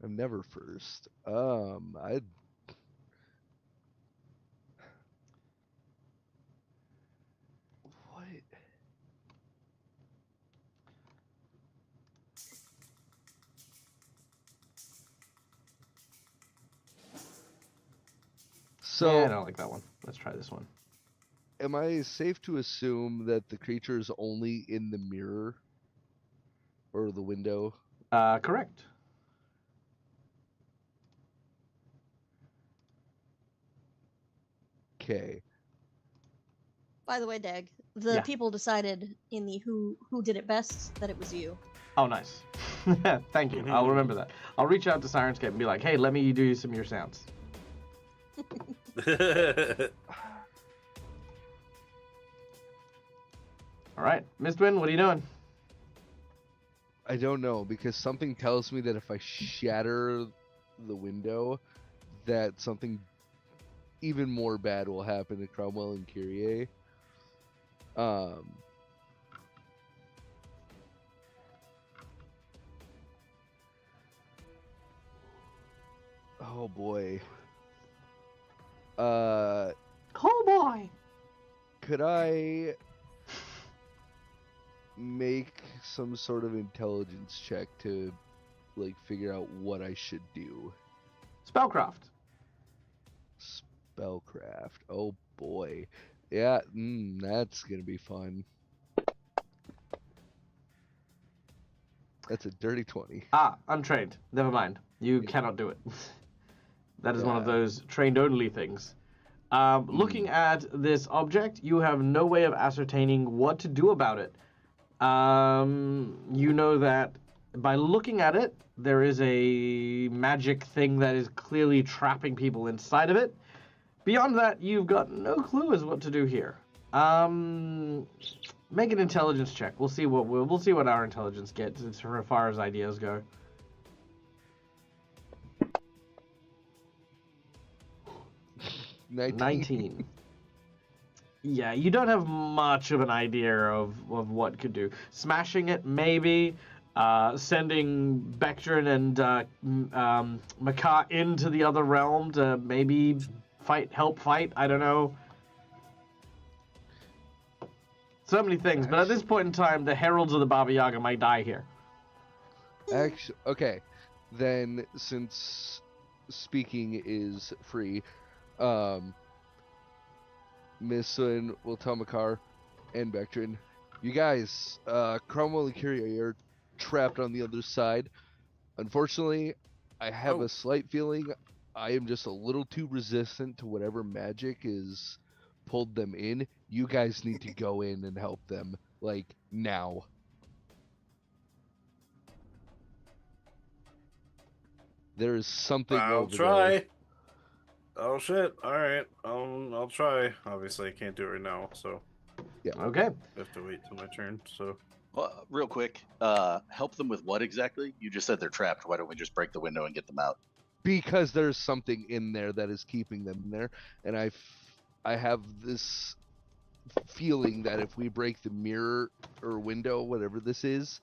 I'm never first. What? So, Yeah, I don't like that one. Let's try this one. am I safe to assume that the creature is only in the mirror or the window? Correct. Okay. By the way, Dag, the Yeah. people decided in the who did it best that it was you. Oh, nice. Thank you. I'll remember that. I'll reach out to Sirenscape and be like, hey, let me do some of your sounds. All right. Mistwin, what are you doing? I don't know, because something tells me that if I shatter the window, that something even more bad will happen to Cromwell and Kyrie. Oh boy. Oh boy. Could I make some sort of intelligence check to like figure out what I should do? Spellcraft. Spellcraft. Oh boy. Yeah, that's gonna be fun. That's a dirty 20. Ah, untrained. Never mind. You cannot do it. That is one of those trained-only things. Looking at this object, you have no way of ascertaining what to do about it. You know that by looking at it, there is a magic thing that is clearly trapping people inside of it. Beyond that, you've got no clue as what to do here. Make an intelligence check. We'll see what our intelligence gets as far as ideas go. 19. Yeah, you don't have much of an idea of what could do. Smashing it, maybe. Sending Bectrin and Makar into the other realm to maybe help fight. I don't know. So many things, but at this point in time, the heralds of the Baba Yaga might die here. Actually, okay. Then, since speaking is free, Miss Sun will tell Makar and Bectrin, you guys, Cromwell and Kyrie are trapped on the other side. Unfortunately, I have a slight feeling I am just a little too resistant to whatever magic is pulled them in. You guys need to go in and help them, like, now. There is something over there. Oh shit! All right, I'll try. Obviously, I can't do it right now, so Yeah. Okay. I have to wait till my turn. So, Well, real quick, help them with what exactly? You just said they're trapped. Why don't we just break the window and get them out? Because there's something in there that is keeping them in there, and I have this feeling that if we break the mirror or window, whatever this is,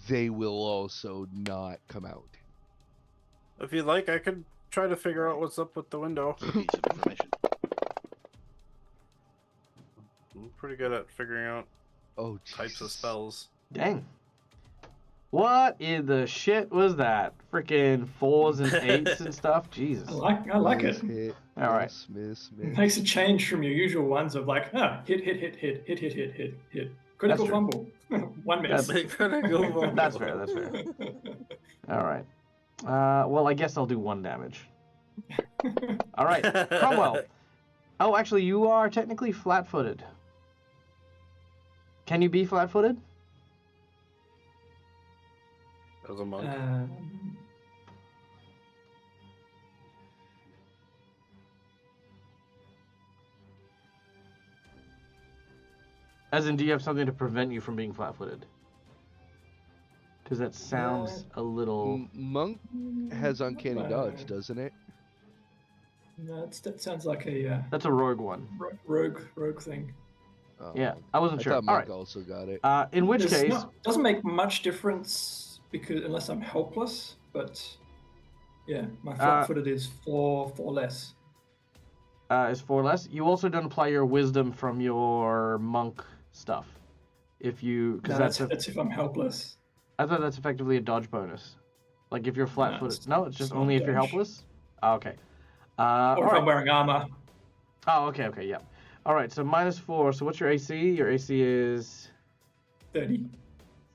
they will also not come out. if you'd like, I could try to figure out what's up with the window. Piece of information. I'm pretty good at figuring out Oh, types of Jesus. spells. Dang. What in the shit was that? Freaking 4s and 8s and stuff? Jesus. I like it. Hit, All right. miss. It makes a change from your usual ones of like, hit. Critical true. fumble. One miss. That's fair. All right. Well, I guess I'll do 1 damage. All right. Cromwell. Oh, actually, you are technically flat-footed. Can you be flat-footed? As a monk. As in, do you have something to prevent you from being flat-footed? Because that sounds a little... Monk has uncanny dodge, doesn't it? No, that sounds like a That's a rogue one. rogue thing. Oh, Yeah, I wasn't I sure. thought All Monk right. also got it. In which It's case... doesn't make much difference because unless I'm helpless, but Yeah, my flat-footed is four less. Is 4 less. You also don't apply your wisdom from your monk stuff. If you, because No, that's if I'm helpless. I thought that's effectively a dodge bonus. Like if you're flat-footed. No, it's just not only if you're dodge. helpless. Oh, okay. Or all if right. I'm wearing armor. Oh, okay, yeah. All right, so -4. So what's your AC? Your AC is 30.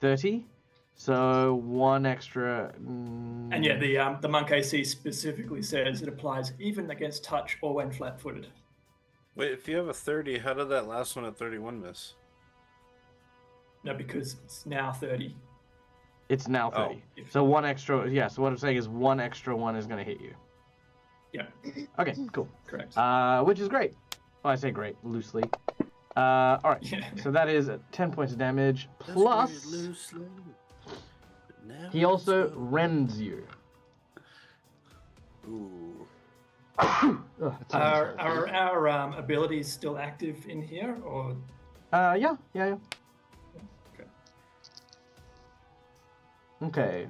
30. So 1 extra. And yeah, the monk AC specifically says it applies even against touch or when flat-footed. Wait, if you have a 30, how did that last one at 31 miss? No, because it's now 30. It's now 30. Oh. So 1 extra. Yeah. So what I'm saying is 1 extra 1 is going to hit you. Yeah. Okay. Cool. Correct. Which is great. Well, I say great loosely. All right. Yeah. So that is 10 points of damage plus. He also rends you. Ooh. Are our abilities still active in here, or? Yeah. Okay. Okay.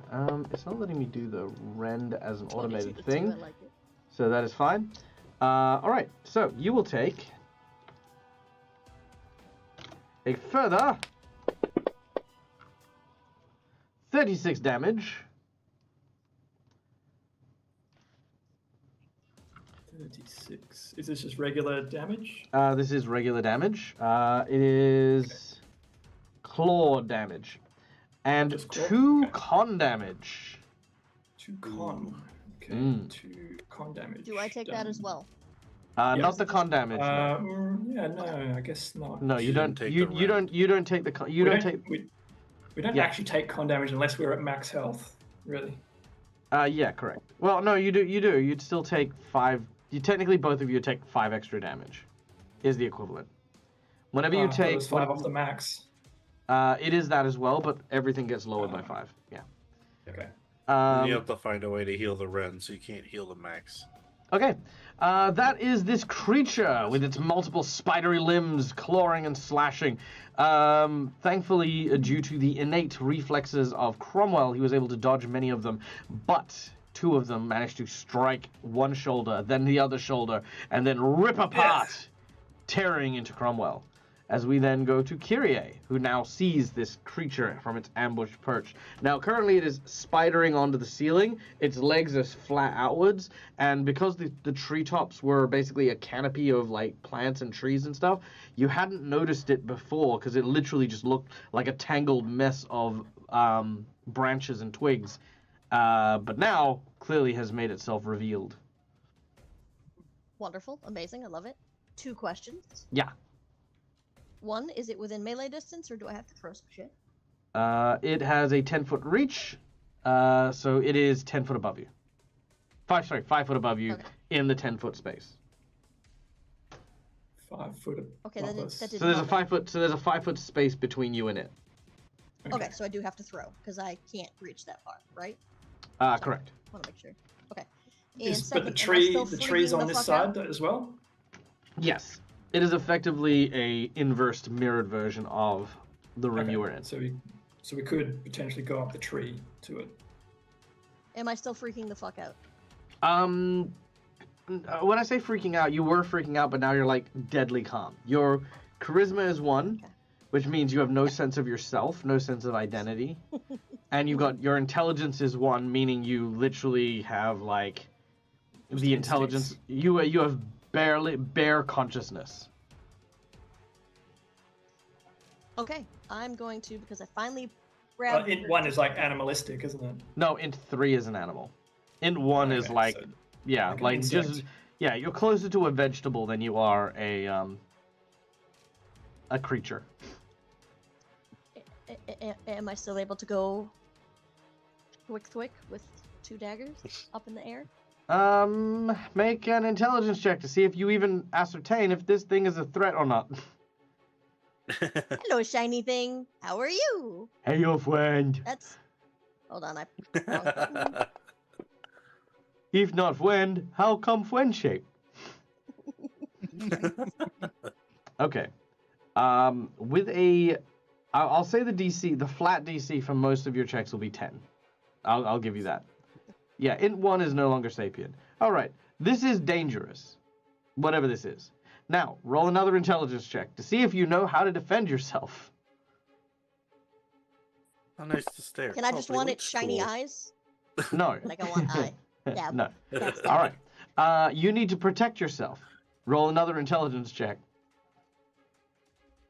It's not letting me do the rend as an 22 automated to 2, thing, I like it. so that is fine. All right. So you will take a further 36 damage. 36. Is this just regular damage? This is regular damage. It is claw damage. And Just claw? 2 Okay. con damage. 2 con. Okay. Mm. 2 con damage. Do I take that as well? Not the con damage. Yeah, no, I guess not. No, you don't. take You the you don't. You don't take the. Con, you we don't don't take. we don't Yeah. actually take con damage unless we're at max health, really. Yeah, correct. Well, no, you do. You do. You'd still take 5. You technically both of you take 5 extra damage. Is the equivalent. Whenever you I thought it take. was 5 off the max. It is that as well, but everything gets lowered by 5. Yeah. Okay. You have to find a way to heal the Ren, so you can't heal the max. Okay, that is this creature with its multiple spidery limbs, clawing and slashing. Thankfully, due to the innate reflexes of Cromwell, he was able to dodge many of them, but 2 of them managed to strike one shoulder, then the other shoulder, and then rip apart, tearing into Cromwell. As we then go to Kyrie, who now sees this creature from its ambush perch. Now, currently it is spidering onto the ceiling. Its legs are flat outwards, and because the treetops were basically a canopy of like plants and trees and stuff, you hadn't noticed it before because it literally just looked like a tangled mess of branches and twigs. But now, clearly has made itself revealed. Wonderful, amazing, I love it. 2 questions. Yeah. 1, is it within melee distance, or do I have to throw some shit? It has a 10-foot reach, so it is 10 foot above you. 5 foot above you in the 10-foot space. 5 foot. Okay, that above us. did So there's a nothing. 5 foot space between you and it. Okay, so I do have to throw, because I can't reach that far, right? Correct. Want to make sure. Okay. And But second, the am I tree, still the tree's freaking on the this fuck side out? as well. Yes, it is effectively a inversed, mirrored version of the room you were in. So we could potentially go up the tree to it. Am I still freaking the fuck out? When I say freaking out, you were freaking out, but now you're like deadly calm. Your charisma is 1, Okay. which means you have no sense of yourself, no sense of identity, and you got your intelligence is 1, meaning you literally have like Just the instincts. intelligence. You have bare consciousness. Okay, I'm going to, because I finally grabbed... Int 1 is like animalistic, isn't it? No, int 3 is an animal. Int 1 is Okay, like, so yeah, like an like insect. just, yeah, you're closer to a vegetable than you are a creature. Am I still able to go thwick with 2 daggers up in the air? Make an intelligence check to see if you even ascertain if this thing is a threat or not. Hello, shiny thing. How are you? Hey, your friend. That's... Hold on, I... wrong button. If not friend, how come friendship? Okay. With a... I'll say the DC, the flat DC for most of your checks will be 10. I'll give you that. Yeah, int 1 is no longer sapient. All right, this is dangerous, whatever this is. Now, roll another intelligence check to see if you know how to defend yourself. How nice to stare. Can I just Probably want looks its shiny cool. eyes? No. Like I want eye. Yeah. No. That's All right. You need to protect yourself. Roll another intelligence check.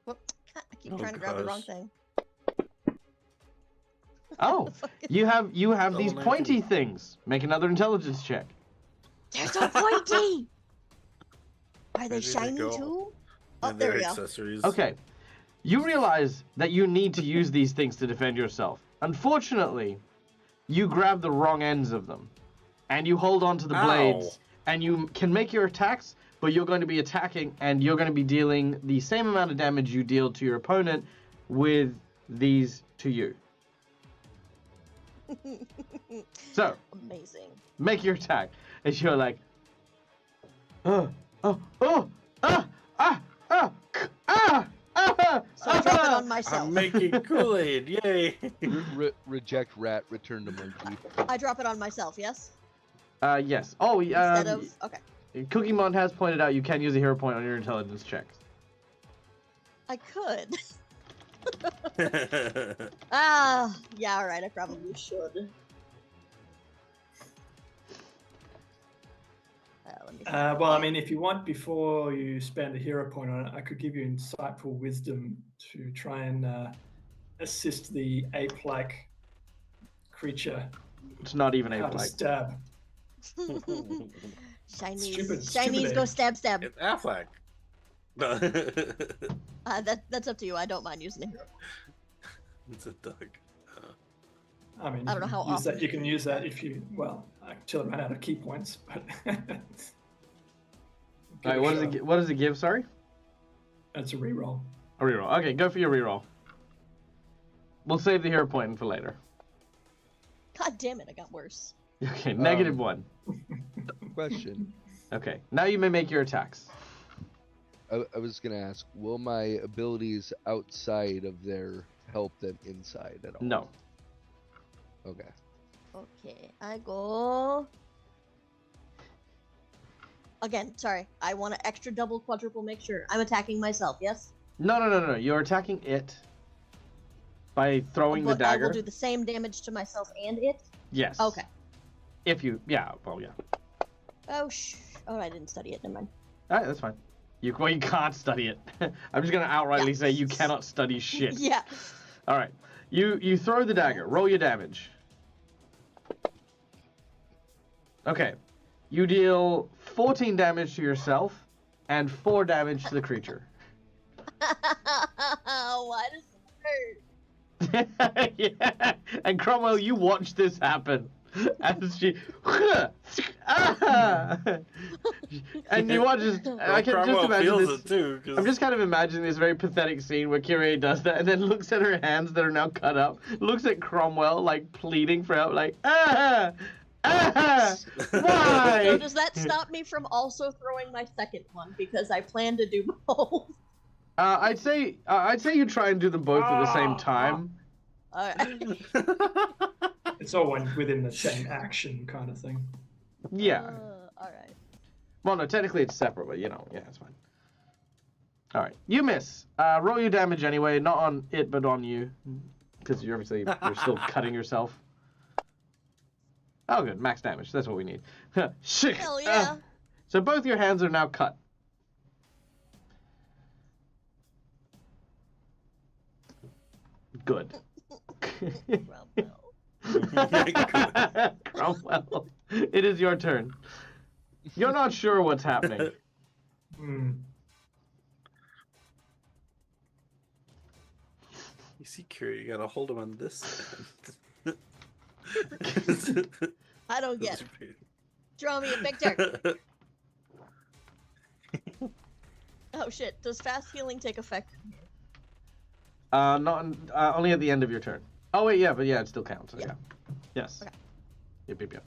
Whoop. I keep Oh, trying to grab the wrong gosh. thing. Oh, you have these Double pointy 19. things. Make another intelligence check. They're so pointy! Are they Maybe they shiny go- too? Oh, And there their we go. accessories. Okay. You realize that you need to use these things to defend yourself. Unfortunately, you grab the wrong ends of them. And you hold on to the blades. And you can make your attacks, but you're going to be attacking and you're going to be dealing the same amount of damage you deal to your opponent with these to you. So, Amazing. make your attack. And you're like, ah, ah, ah, ah, ah, ah, ah, So I drop it on myself. I'm making Kool-Aid, yay! Reject rat, return to monkey. I drop it on myself, yes? yes. Oh, Instead of... Okay. Cookie Mon has pointed out you can use a hero point on your intelligence checks. I could. Yeah, alright, I probably should. Let me see. Well, I mean, if you want, before you spend a hero point on it, I could give you insightful wisdom to try and assist the ape-like creature It's not even how to ape-like. stab. Shinies go ape. stab stab. It's Affleck. No. That's up to you. I don't mind using a hero. It's a duck. I mean, I don't know how use that. often. You can use that if you, well, until I ran out of key points, but. Alright, what does it give, sorry? It's a reroll. A reroll. Okay, go for your reroll. We'll save the hero point for later. God damn it, I got worse. Okay, -1. Question. Okay, now you may make your attacks. I was gonna ask, will my abilities outside of there help them inside at all? No. Okay. Okay, I go. Again, sorry. I want to extra double quadruple make sure. I'm attacking myself, yes? No. You're attacking it by throwing the But I dagger. will do the same damage to myself and it? Yes. Okay. If you, yeah, well, yeah. Oh, oh, I didn't study it. Never mind. Alright, that's fine. You can't study it. I'm just gonna outrightly Yeah. say you cannot study shit. Yeah. Alright. You throw the dagger. Roll your damage. Okay. You deal 14 damage to yourself and 4 damage to the creature. Why does it hurt? Yeah. And Cromwell, you watch this happen. As she, and you watch this. I can just Cromwell imagine feels this. it too. 'Cause I'm just kind of imagining this very pathetic scene where Kyrie does that and then looks at her hands that are now cut up, looks at Cromwell like pleading for help, like why? So does that stop me from also throwing my second one because I plan to do both? I'd say you try and do them both at the same time. Alright. It's all within the same action kind of thing. Yeah. Alright. Well, no, technically it's separate, but yeah, it's fine. All right, you miss. Roll your damage anyway, not on it, but on you, because you're still cutting yourself. Oh, good, max damage. That's what we need. Shit. Hell yeah. So both your hands are now cut. Good. Cromwell, it is your turn. You're not sure what's happening. Hmm. You see, Curie, you gotta hold him on this end. I don't get it. Draw me a picture. Oh shit, does fast healing take effect? Not only at the end of your turn. Oh wait, yeah, it still counts. So Yeah. yeah. Yes. Okay. Yep.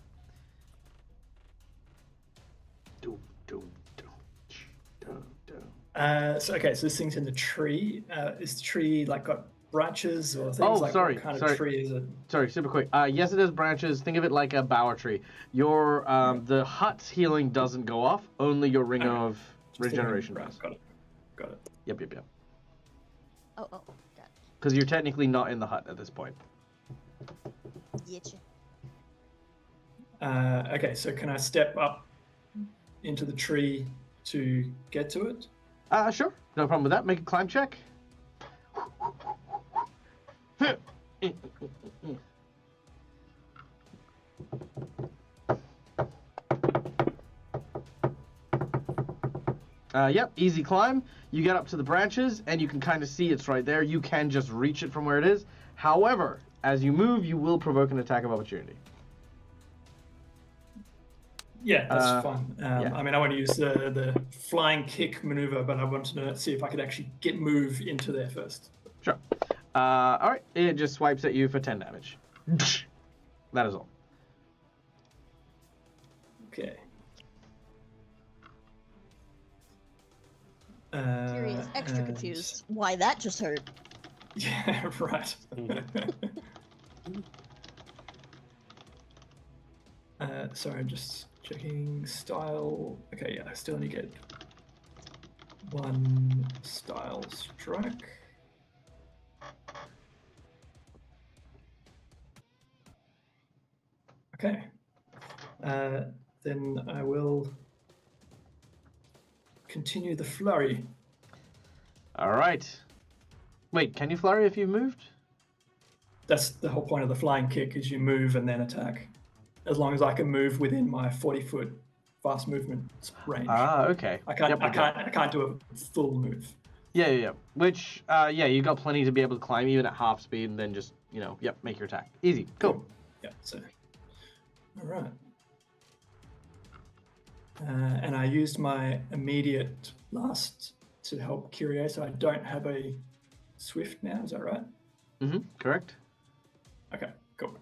So this thing's in the tree. Is the tree like got branches or things? Oh, like sorry, what kind sorry. of tree is it? Sorry, super quick. Yes, it is branches. Think of it like a bower tree. Your the hut's healing doesn't go off. Only your ring Okay. of Just thinking, regeneration right, does. got it. Got it. Yep. Oh, God. Because you're technically not in the hut at this point. Getcha. Okay, so can I step up into the tree to get to it? Sure. No problem with that. Make a climb check. Yep, easy climb. You get up to the branches, and you can kind of see it's right there. You can just reach it from where it is. However, as you move, you will provoke an attack of opportunity. Yeah, that's fine. yeah. I mean, I want to use the flying kick maneuver, but I wanted to see if I could actually move into there first. Sure. All right, it just swipes at you for 10 damage. That is all. Okay. Kiri is extra and- confused. Why that just hurt? Yeah, right. Sorry, just checking style. Okay, yeah, I still only get one style strike. Okay. Then I will continue the flurry. All right. Wait, can you flurry if you've moved? That's the whole point of the flying kick, is you move and then attack. As long as I can move within my 40-foot fast movement range. Okay. I can't. Yep, I can't do a full move. Yeah. Which, yeah, you got plenty to be able to climb even at half speed, and then just, make your attack. Easy. Cool. Yeah. So, all right. And I used my immediate blast to help Kyrie, so I don't have a swift now. Is that right? Mm-hmm. Correct. Okay. Cool.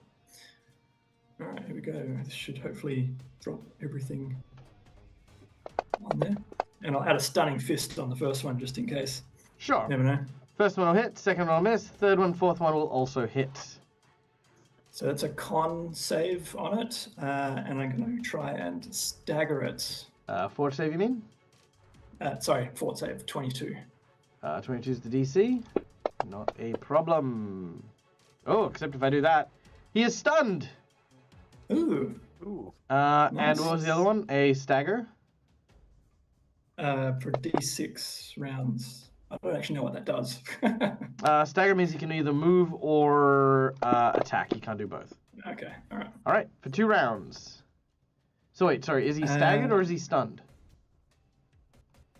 All right. Here we go. This should hopefully drop everything on there. And I'll add a stunning fist on the first one just in case. Sure. Never know. First one will hit, second one will miss, third one, fourth one will also hit. So that's a con save on it, and I'm going to try and stagger it. Fort save, you mean? Sorry, fort save, 22. 22 is the DC. Not a problem. Oh, except if I do that, he is stunned. Ooh. Ooh. And what was the other one? A stagger? For D6 rounds. I don't actually know what that does. Stagger means he can either move or attack. He can't do both. Okay, all right. All right, for 2 rounds. So wait, sorry, is he staggered or is he stunned?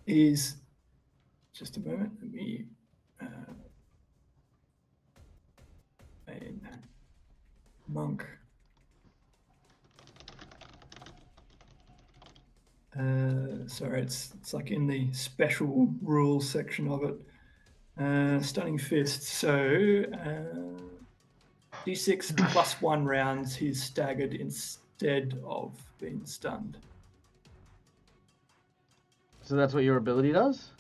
He's... Just a moment, let me... monk. Sorry, it's like in the special rules section of it. Stunning fist. So D6 plus 1 rounds, he's staggered instead of being stunned. So that's what your ability does?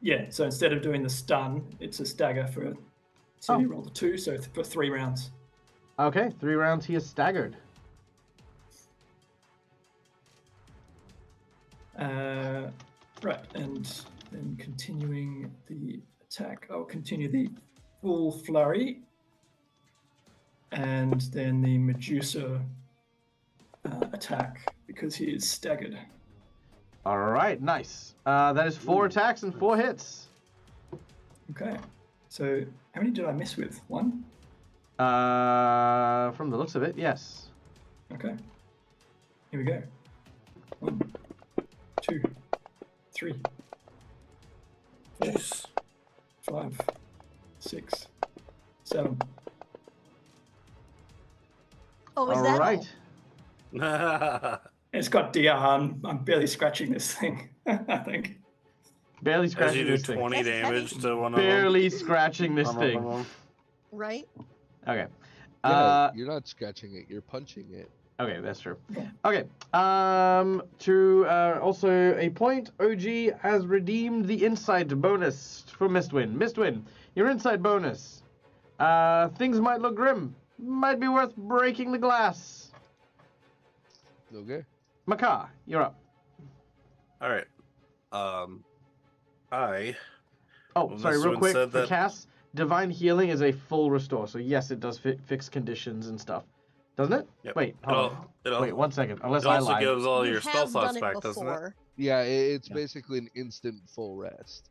Yeah. So instead of doing the stun, it's a stagger for. So you rolled a 2, so for 3 rounds. Okay, 3 rounds. He is staggered. Right, and then continuing the attack, I'll continue the full flurry, and then the Medusa attack because he is staggered. All right, nice. That is 4 attacks and 4 hits. Okay, so how many did I miss with? 1? From the looks of it, yes. Okay, here we go. 1, 2, 3, 4, 5, 6, 7. Oh, is All that right. all? It's got DR. I'm barely scratching this thing. I think. Barely As you scratching do this thing. 20 That's damage heavy. to one of them. Barely scratching this On thing. one of them. Right? Okay. Yeah, you're not scratching it. You're punching it. Okay, that's true. Okay. Also a point, OG has redeemed the insight bonus for Mistwin. Mistwin, your insight bonus. Things might look grim. Might be worth breaking the glass. Okay. Makar, you're up. All right. I. Oh, Well, sorry, this real one quick. said For that- Cass, Divine Healing is a full restore. So yes, it does fix conditions and stuff. Doesn't it? Yep. Wait, hold on. Wait, 1 second. Unless It I also lied. gives all You your spell have slots done it back, doesn't it? before. Yeah, it's Yeah. basically an instant full rest,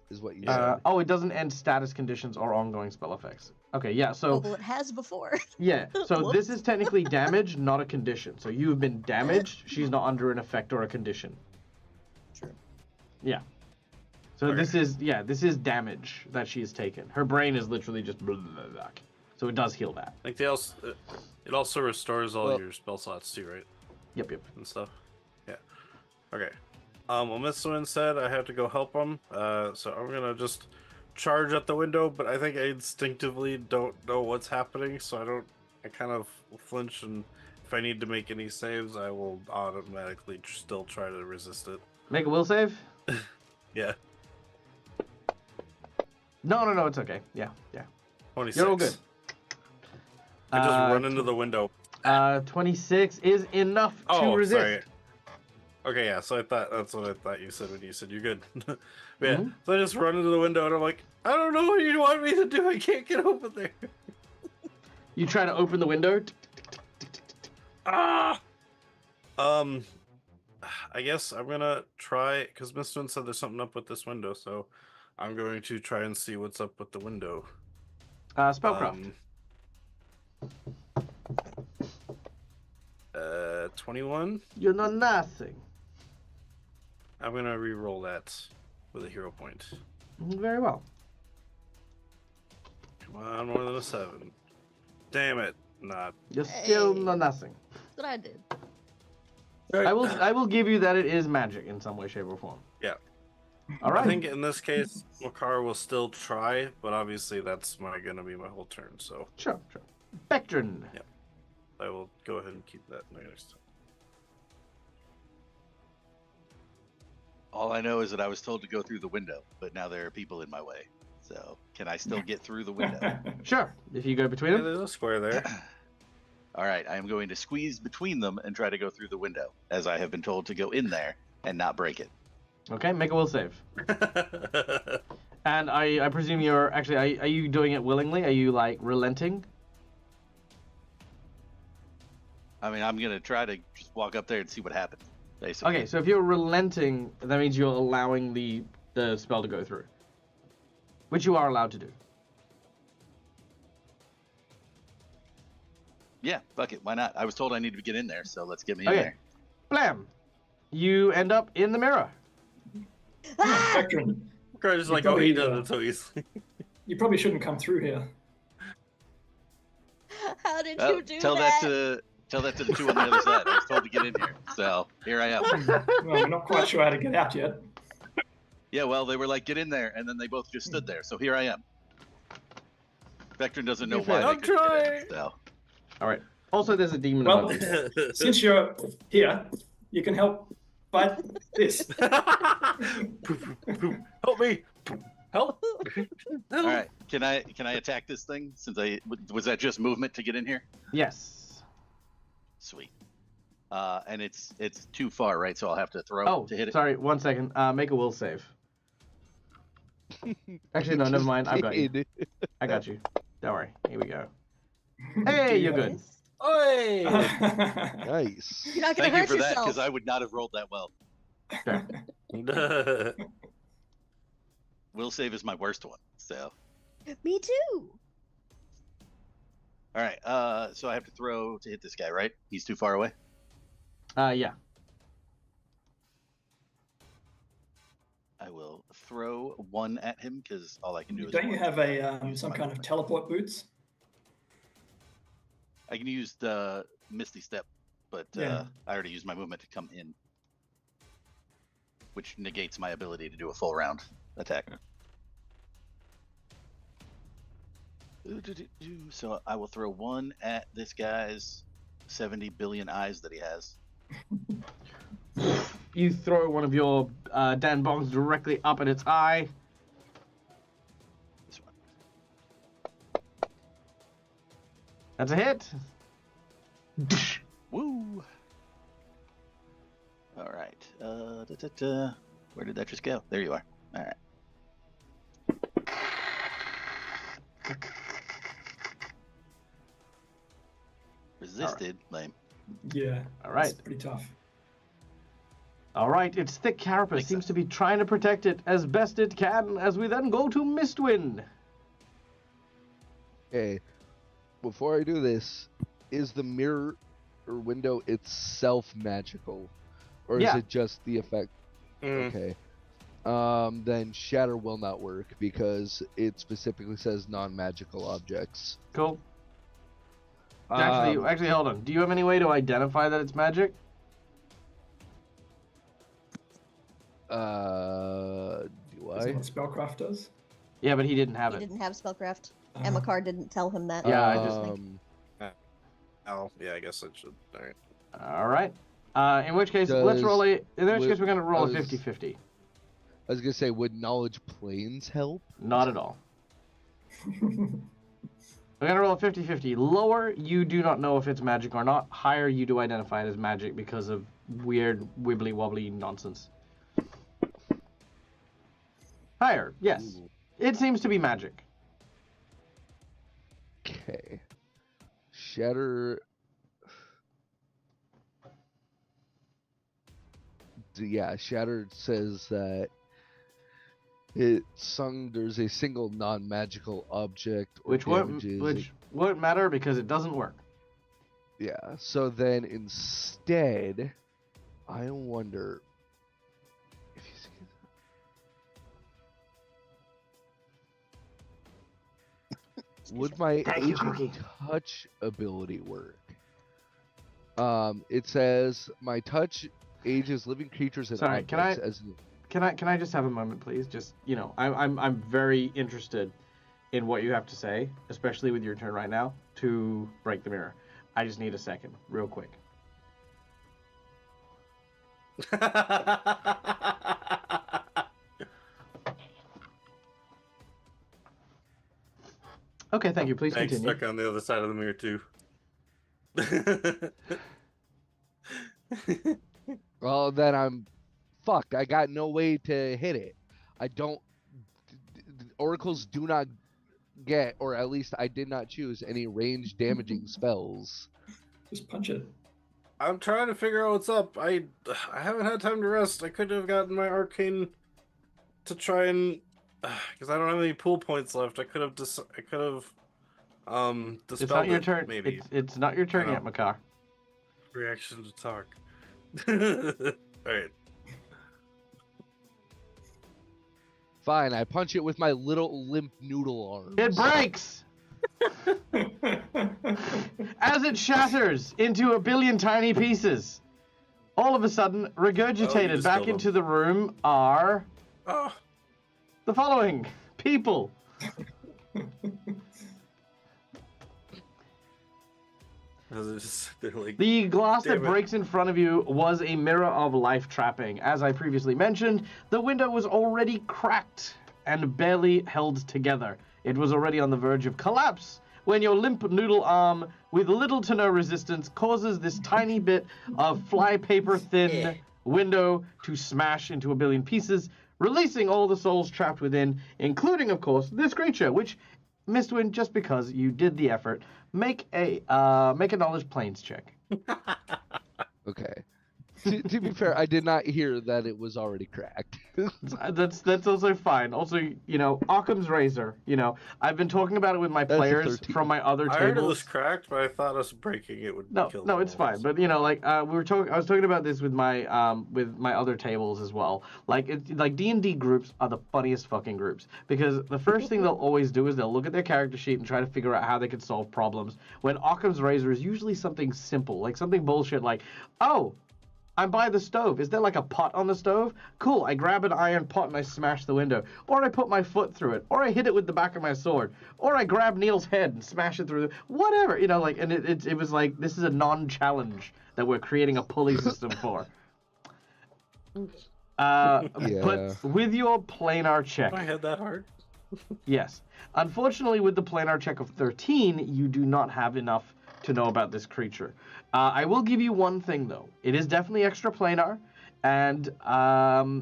is what you Yeah. said. Oh, it doesn't end status conditions or ongoing spell effects. Okay, yeah, so... Oh, well, it has before. Yeah, so Whoops. this is technically damage, not a condition. So you've been damaged, she's not under an effect or a condition. True. Yeah. So Okay. this is damage that she's taken. Her brain is literally just blah, blah, blah, blah. So it does heal that. Like it also restores all Well- your spell slots too, right? Yep. And stuff. Yeah. Okay. Well, Miss Wynn said I have to go help him. So I'm gonna just charge at the window, but I think I instinctively don't know what's happening, so I kind of flinch, and if I need to make any saves, I will automatically still try to resist it. Make a will save? Yeah. No, it's okay. Yeah. 26. You're all good. I just run into the window. 26 is enough to Oh, resist. sorry. Okay, yeah, so that's what I thought you said when you said you're good. Yeah, Mhm. so I just run into the window and I'm like, I don't know what you want me to do. I can't get over there. You try to open the window. Ah! I guess I'm gonna try, because Miss Wynn said there's something up with this window, so I'm going to try and see what's up with the window. Spellcraft. 21. You know nothing. I'm gonna re-roll that with a hero point. Very well. Come on, more than a 7. Damn it, not. You still Hey. know nothing. That's what I did. I will give you that it is magic in some way, shape, or form. Yeah. All right. I think in this case, Makar will still try, but obviously that's gonna be my whole turn, so Sure. Bectrin. I will go ahead and keep that next time. All I know is that I was told to go through the window, but now there are people in my way. So can I still get through the window? Sure. If you go between Yeah, them. there's a square there. All right, I am going to squeeze between them and try to go through the window, as I have been told to go in there and not break it. Okay, make a will save. And I presume you're actually, are you doing it willingly? Are you like relenting? I mean, I'm going to try to just walk up there and see what happens, basically. Okay, so if you're relenting, that means you're allowing the spell to go through. Which you are allowed to do. Yeah, fuck it, why not? I was told I needed to get in there, so let's get me in Okay. there. Blam! You end up in the mirror. Spectrum, Makar's just You like, oh, he probably, does it so easily. you probably shouldn't come through here. How did Well, you do tell that? Tell that to the two on the other side. I was told to get in here, so here I am. Well, we're not quite sure how to get out yet. Yeah, well, they were like, get in there, and then they both just stood there, so here I am. Vectrin doesn't know why they I'm couldn't get in, trying. so. All right. Also, there's a demon Well, above you. Since you're here, you can help fight this. Help me! Help! All right, can I attack this thing? Since was that just movement to get in here? Yes. Sweet. And it's too far, right? So I'll have to throw Oh, to hit it. sorry. 1 second. Make a will save. Actually, no, never mind. I've got you. Did. I got you. Don't worry. Here we go. Hey, you're good. Oi! Nice. You're not gonna Thank you hurt for that, yourself. because I would not have rolled that well. Sure. Will save is my worst one. So, Me too. all right. So I have to throw to hit this guy, right? He's too far away. Yeah. I will throw 1 at him because all I can do is. Don't you 1. have a Use some my kind of movement. teleport boots? I can use the Misty Step, but Yeah. I already used my movement to come in, which negates my ability to do a full round attack. So I will throw 1 at this guy's 70 billion eyes that he has. You throw one of your Dan bongs directly up at its eye. This one. That's a hit. Woo! All right. Where did that just go? There you are. All right. Resisted. Lame. Yeah. All right. It's pretty tough. All right, its thick carapace Makes seems sense. to be trying to protect it as best it can, as we then go to Mistwind. Okay. Before I do this, is the mirror or window itself magical? Or Yeah. is it just the effect? Mm. Okay. Then shatter will not work because it specifically says non-magical objects. Cool. Actually, hold on. Do you have any way to identify that it's magic? Do Isn't I? what spellcraft does? Yeah, but he didn't have He it. didn't have spellcraft. Uh, And Makar didn't tell him that. Yeah, I just- Oh, yeah, I guess I should. All right. All right. In which case, let's Does- roll a. In which would- case, we're gonna roll a does- 50-50. I was gonna say, would knowledge planes help? Not at all. We're gonna roll a 50-50. Lower, you do not know if it's magic or not. Higher, you do identify it as magic because of weird wibbly wobbly nonsense. Higher, yes. Ooh. It seems to be magic. Okay. Shatter. Yeah, Shattered says that there's a single non-magical object or Which won't damages. which won't matter because it doesn't work. Yeah. So then instead, I wonder if you see. Would my Thank you, agent Cookie. touch ability work? It says my touch ages living creatures and Sorry, objects can as Can I just have a moment, please? Just I'm very interested in what you have to say, especially with your turn right now to break the mirror. I just need a second, real quick. Okay, thank you. Please Thanks, continue. stuck on the other side of the mirror too. well, then I'm fucked. I got no way to hit it. I don't. Oracles do not get, or at least I did not choose any range damaging spells. Just punch it. I'm trying to figure out what's up. I haven't had time to rest. I could have gotten my arcane to try and because I don't have any pool points left. I could have dispelled It's not your it, turn. maybe. It's not your turn I yet, know. Makar. Reaction to talk. All right. Fine, I punch it with my little limp noodle arms. It breaks as it shatters into a billion tiny pieces. All of a sudden, regurgitated just back killed into the room are Oh, the following people. they're like, The glass that Damn it. breaks in front of you was a mirror of life trapping. As I previously mentioned, the window was already cracked and barely held together. It was already on the verge of collapse when your limp noodle arm, with little to no resistance, causes this tiny bit of flypaper thin window to smash into a billion pieces, releasing all the souls trapped within, including, of course, this creature, which, Mistwind, just because you did the effort, make a knowledge planes check. Okay. To be fair, I did not hear that it was already cracked. That's also fine. Also, you know, Occam's razor. You know, I've been talking about it with my That's a players 13. from my other I heard it tables. was cracked, but I thought us breaking it would No, kill no, them it's all. fine. But you know, like I was talking about this with my other tables as well. Like D&D groups are the funniest fucking groups because the first thing they'll always do is they'll look at their character sheet and try to figure out how they can solve problems. When Occam's razor is usually something simple, like something bullshit, like, oh, I'm by the stove. Is there like a pot on the stove? Cool. I grab an iron pot and I smash the window. Or I put my foot through it. Or I hit it with the back of my sword. Or I grab Neil's head and smash it through. Whatever. You know, like, and it was like, this is a non-challenge that we're creating a pulley system for. But with your planar check. I had that hard. Yes. Unfortunately, with the planar check of 13, you do not have enough to know about this creature. I will give you one thing, though. It is definitely extra planar, and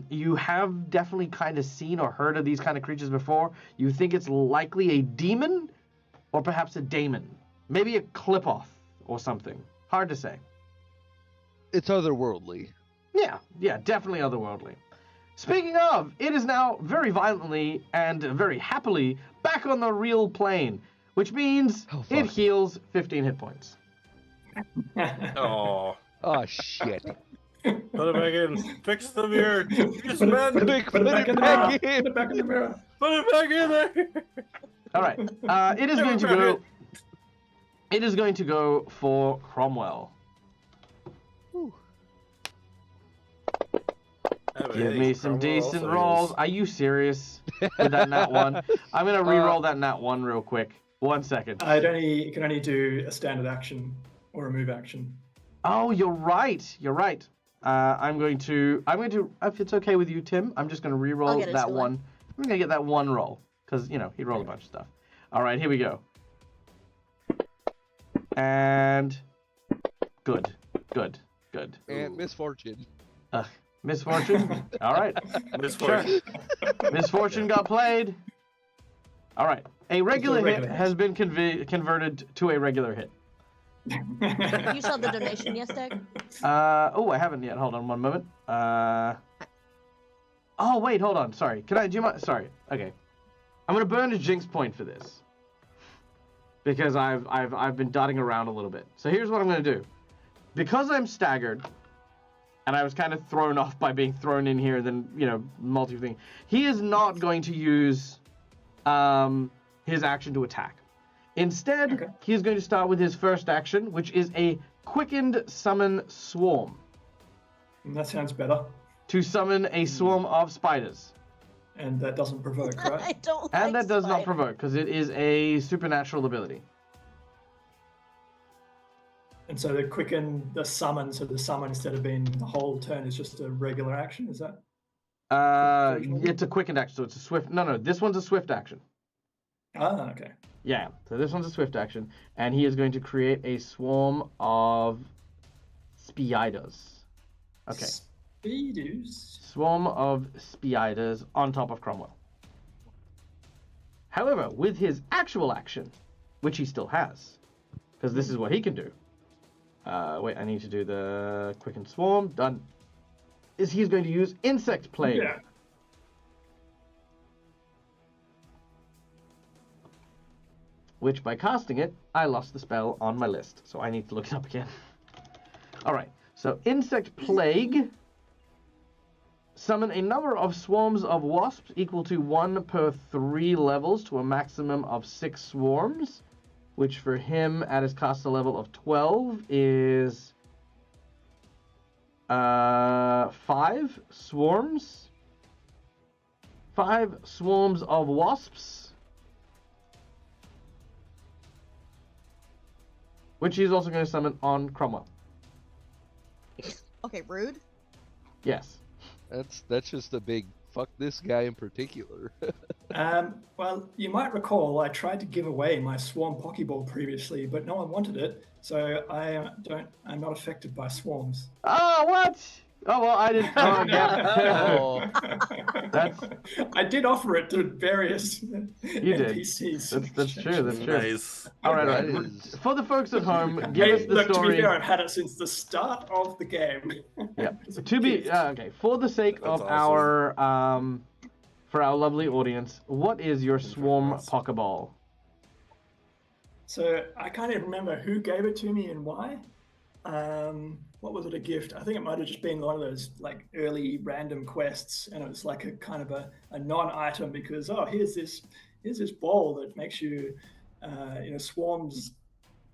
you have definitely kind of seen or heard of these kind of creatures before. You think it's likely a demon or perhaps a daemon. Maybe a clip-off or something. Hard to say. It's otherworldly. Yeah, definitely otherworldly. Speaking of, it is now very violently and very happily back on the real plane, which means it heals 15 hit points. Oh. Oh, shit. Put it back in. Fix the mirror. Yes, man. Put it back in. Put it back in the mirror. Put it back in there. All right. It is going to go. It is going to go for Cromwell. Give me some decent rolls. Are you serious with that nat 1? I'm going to re-roll that nat 1 real quick. 1 second. You can only do a standard action or a move action. Oh, you're right. You're right. I'm going to, if it's okay with you, Tim, I'm just going to re-roll that one. I'm going to get that one roll because, you know, he rolled a bunch of stuff. All right, here we go. And good. And misfortune. Misfortune? All right. Misfortune. Sure. Misfortune got played. All right. A regular hit has been converted to a regular hit. You saw the donation, yes, Doug? Oh, I haven't yet. Hold on one moment. Oh, wait, hold on. Sorry. Do you mind? Sorry. Okay. I'm going to burn a jinx point for this. Because I've been dotting around a little bit. So here's what I'm going to do. Because I'm staggered, and I was kind of thrown off by being thrown in here, then, you know, multi-thing. He is not going to use his action to attack. Instead, he is going to start with his first action, which is a quickened summon swarm. That sounds better. To summon a swarm of spiders. And that doesn't provoke, right? I don't And like that does not spiders. provoke, because it is a supernatural ability. And so the summon, so the summon instead of being the whole turn is just a regular action, is that? It's a quickened action, so it's a swift. No, this one's a swift action. Ah, okay. Yeah, so this one's a swift action, and he is going to create a swarm of spiders. Okay. Spiders. Swarm of spiders on top of Cromwell. However, with his actual action, which he still has, because this is what he can do. Wait, I need to do the quicken swarm. Done. Is he's going to use insect plague. Yeah. Which, by casting it, I lost the spell on my list, so I need to look it up again. All right, so insect plague. Summon a number of swarms of wasps equal to 1 per 3 levels to a maximum of 6 swarms, which for him at his caster level of 12 is 5 swarms. 5 swarms of wasps. Which he's also going to summon on Cromwell. Okay, rude. Yes. That's just a big fuck this guy in particular. Well, you might recall I tried to give away my Swarm Pokeball previously, but no one wanted it, so I'm not affected by swarms. Oh, what? Oh, well, I didn't. Oh, yeah. That's. I did offer it to various NPCs. That's true. That's true. Nice. All right. For the folks at home, give us the look, story. To be fair, I've had it since the start of the game. Yeah. To be okay. For the sake of awesome. our for our lovely audience, what is your Swarm Pokeball? So I can't even remember who gave it to me and why. What was it, a gift? I think it might have just been one of those like early random quests, and it was like a kind of a non-item because here's this ball that makes you, swarms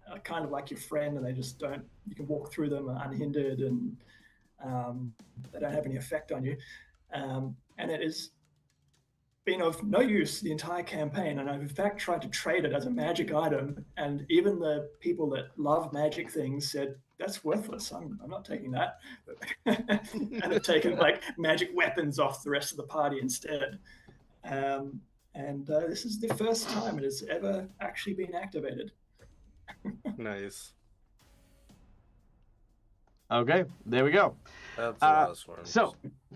are kind of like your friend, and they just don't. You can walk through them unhindered, and They don't have any effect on you. And it has been of no use the entire campaign. And I've in fact tried to trade it as a magic item. And even the people that love magic things said, that's worthless. I'm not taking that. And have taken like magic weapons off the rest of the party instead. This is the first time it has ever actually been activated. Nice. Okay, there we go. That's a lot of swarms. So,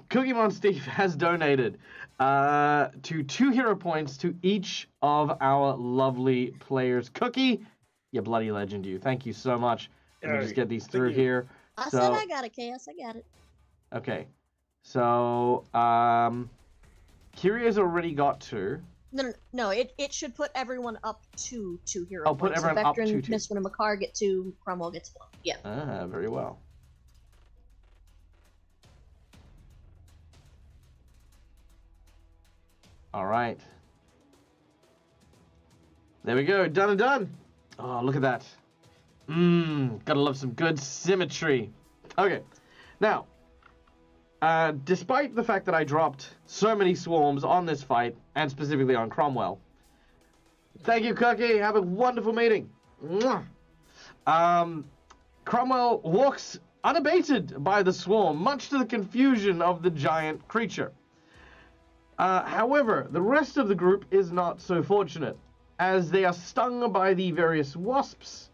Cookiemon Steve has donated to 2 hero points to each of our lovely players. Cookie, you bloody legend, you. Thank you so much. Let me just get these through here. I said I got it, Chaos. I got it. Okay. So, Kyrie's already got 2. No. It should put everyone up to 2 hero Oh, put points. everyone so up to 2. Mistwin and Makar get 2, Cromwell gets 1. Yeah. Ah, very well. All right. There we go. Done and done. Oh, look at that. Gotta love some good symmetry. Okay. Now, despite the fact that I dropped so many swarms on this fight, and specifically on Cromwell, thank you, Cookie. Have a wonderful meeting. Mwah. Cromwell walks unabated by the swarm, much to the confusion of the giant creature. However, the rest of the group is not so fortunate, as they are stung by the various wasps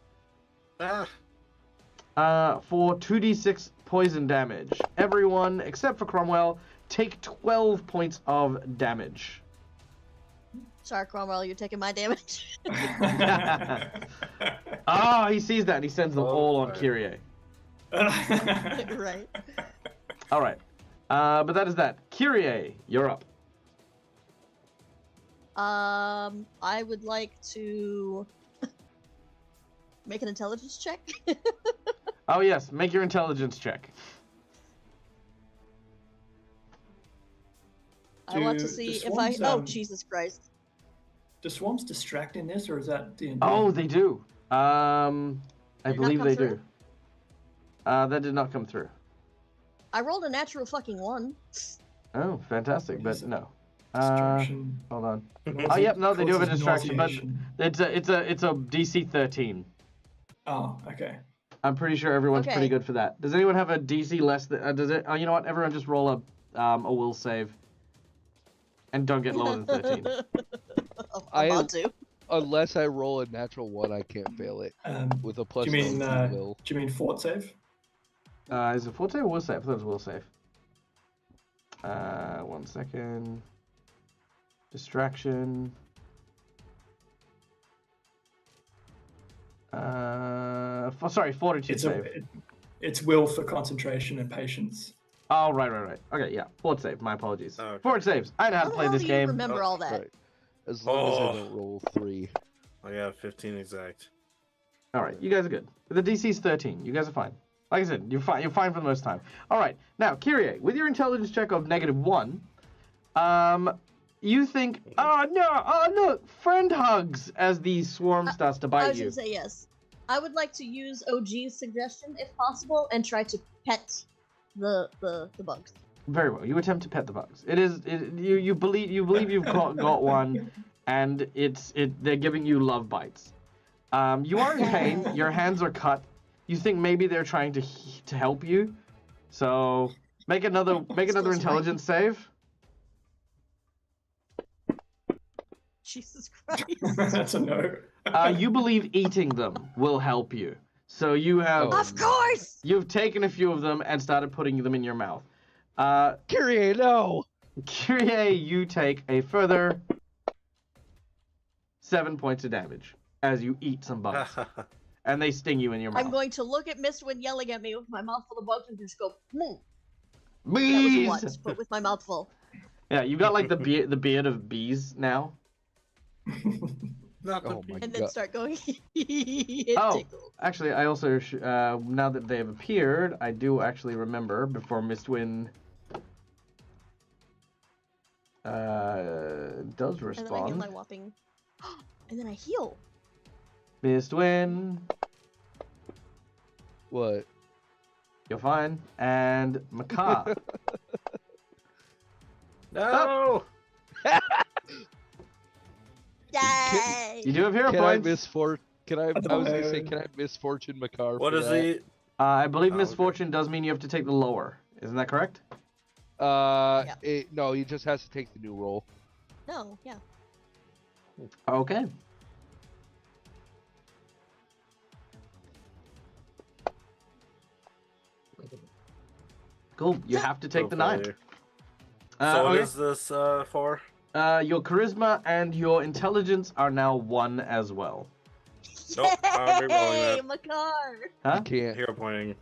for 2d6 poison damage. Everyone, except for Cromwell, take 12 points of damage. Sorry, Cromwell, you're taking my damage. Ah, he sees that and he sends them all on Kyrie. Right. All right. But that is that. Kyrie, you're up. I would like to make an intelligence check. Oh, yes. Make your intelligence check. I want to see if I... Oh, Jesus Christ. Do swarms distract in this, or is that D&D? Oh, they do. I Did it believe not they come do. That did not come through. I rolled a natural fucking 1. Oh, fantastic, but no. Distraction. Hold on. Oh, yep, no, they do have a distraction, but it's a DC 13. Oh, okay. I'm pretty sure everyone's Okay. pretty good for that. Does anyone have a DC less than? Does it? Oh, you know what? Everyone just roll a will save, and don't get lower than 13. I'm about to. Unless I roll a natural 1, I can't fail it with a plus. Do you mean 19 will. do you mean fort save? Is it fort save or will save? I thought it was will save. 1 second. Distraction. Sorry, fortitude save. It's will for concentration and patience. Oh, right. Okay, yeah. Fort save. My apologies. Okay. Fort saves. I know how to How the play hell this do you game. remember all that? Right. As long as I don't roll 3. I got 15 exact. All right, you guys are good. The DC's 13. You guys are fine. Like I said, you're fine. You're fine for the most time. All right, now Kyrie, with your intelligence check of -1, you think, oh no, friend hugs as the swarm starts to I bite was you. gonna say yes. I would like to use OG's suggestion, if possible, and try to pet the bugs. Very well. You attempt to pet the bugs. You believe you've got one, and they're giving you love bites. You are in pain. Your hands are cut. You think maybe they're trying to help you, so make another intelligence save. Jesus Christ. That's a no. You believe eating them will help you, so you have Of course! you've taken a few of them and started putting them in your mouth. Kyrie, no! Kyrie, you take a further 7 points of damage as you eat some bugs, and they sting you in your mouth. I'm going to look at Mistwin yelling at me with my mouth full of bugs and just go, That Bees! was once, but with my mouth full. Yeah, you got like the beard of bees now. Not the Oh my And then god. start going, it Oh. tickled. Actually, I also now that they have appeared, I do actually remember before Mistwin does And then I heal respond. my whopping. And then I heal. Mistwin, What? You're fine. And Makar. No. Yay! You do have hero Can I points. misfortune? I was gonna say, can I misfortune Makar? What for is that? he? I believe Oh, misfortune does mean you have to take the lower. Isn't that correct? No, he just has to take the new roll. No, yeah. Okay. Cool. You have to take the 9. So what Okay. is this for? Your charisma and your intelligence are now 1 as well. Nope, I'm re-rolling Hey, that. Makar! Huh? Can't. Hero pointing.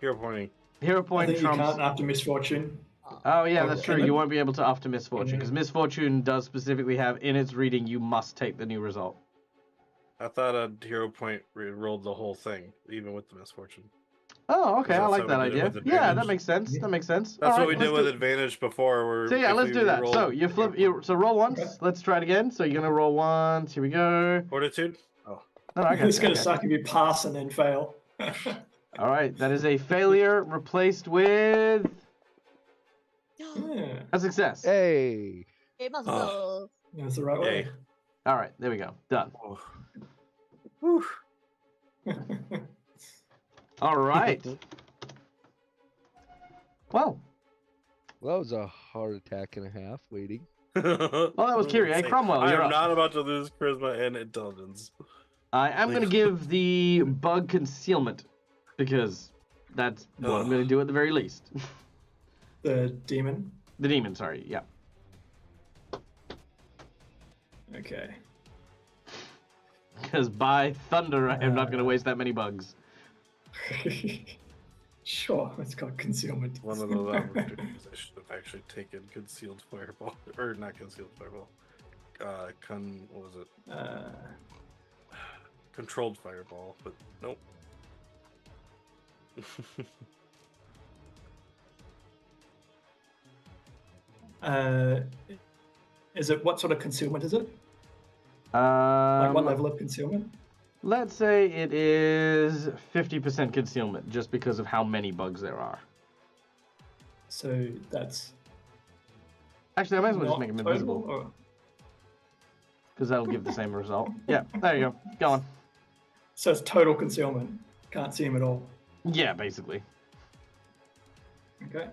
Hero pointing. Hero I point think you trumps. can't after misfortune. Oh yeah, Oh, that's true. can You it? won't be able to after misfortune Yeah. because misfortune does specifically have in its reading you must take the new result. I thought a hero point rolled the whole thing, even with the misfortune. Oh, okay, I That's like how that we did it idea. with Yeah, that advantage. makes sense. Yeah. That makes sense. That's All what right, we did let's with do- advantage before. Where So yeah, if let's we do that. re-rolled So you flip. So roll once. Okay. Let's try it again. So you're gonna roll once. Here we go. Fortitude. Oh, No, I got It's you, going I to got suck if you pass and then fail. you. All right, that is a failure replaced with Yeah, a success. Hey. Hey, muscles. that's the right way. All right, there we go. Done. oh. Whew. All right. Well, Well, that was a heart attack and a half waiting. that was Kyrie. Hey, Cromwell, I you're am up. not about to lose charisma and intelligence. I am going to give the bug concealment because that's what I'm going to do at the very least. The demon. The demon, sorry. Yeah. Okay. Because by thunder, I am not going to waste that many bugs. Sure, it's got concealment. One of those opportunities I should have actually taken concealed fireball, or not concealed fireball. What was it? Controlled fireball, but nope. Is it what sort of concealment is it? Like what Um, level of concealment? let's say it is 50% concealment, just because of how many bugs there are. So that's Actually, I might as well just not make them total, invisible, or- because that'll give the same result. Yeah, there you go. Go on. So it's total concealment. Can't see him at all. Yeah, basically. Okay.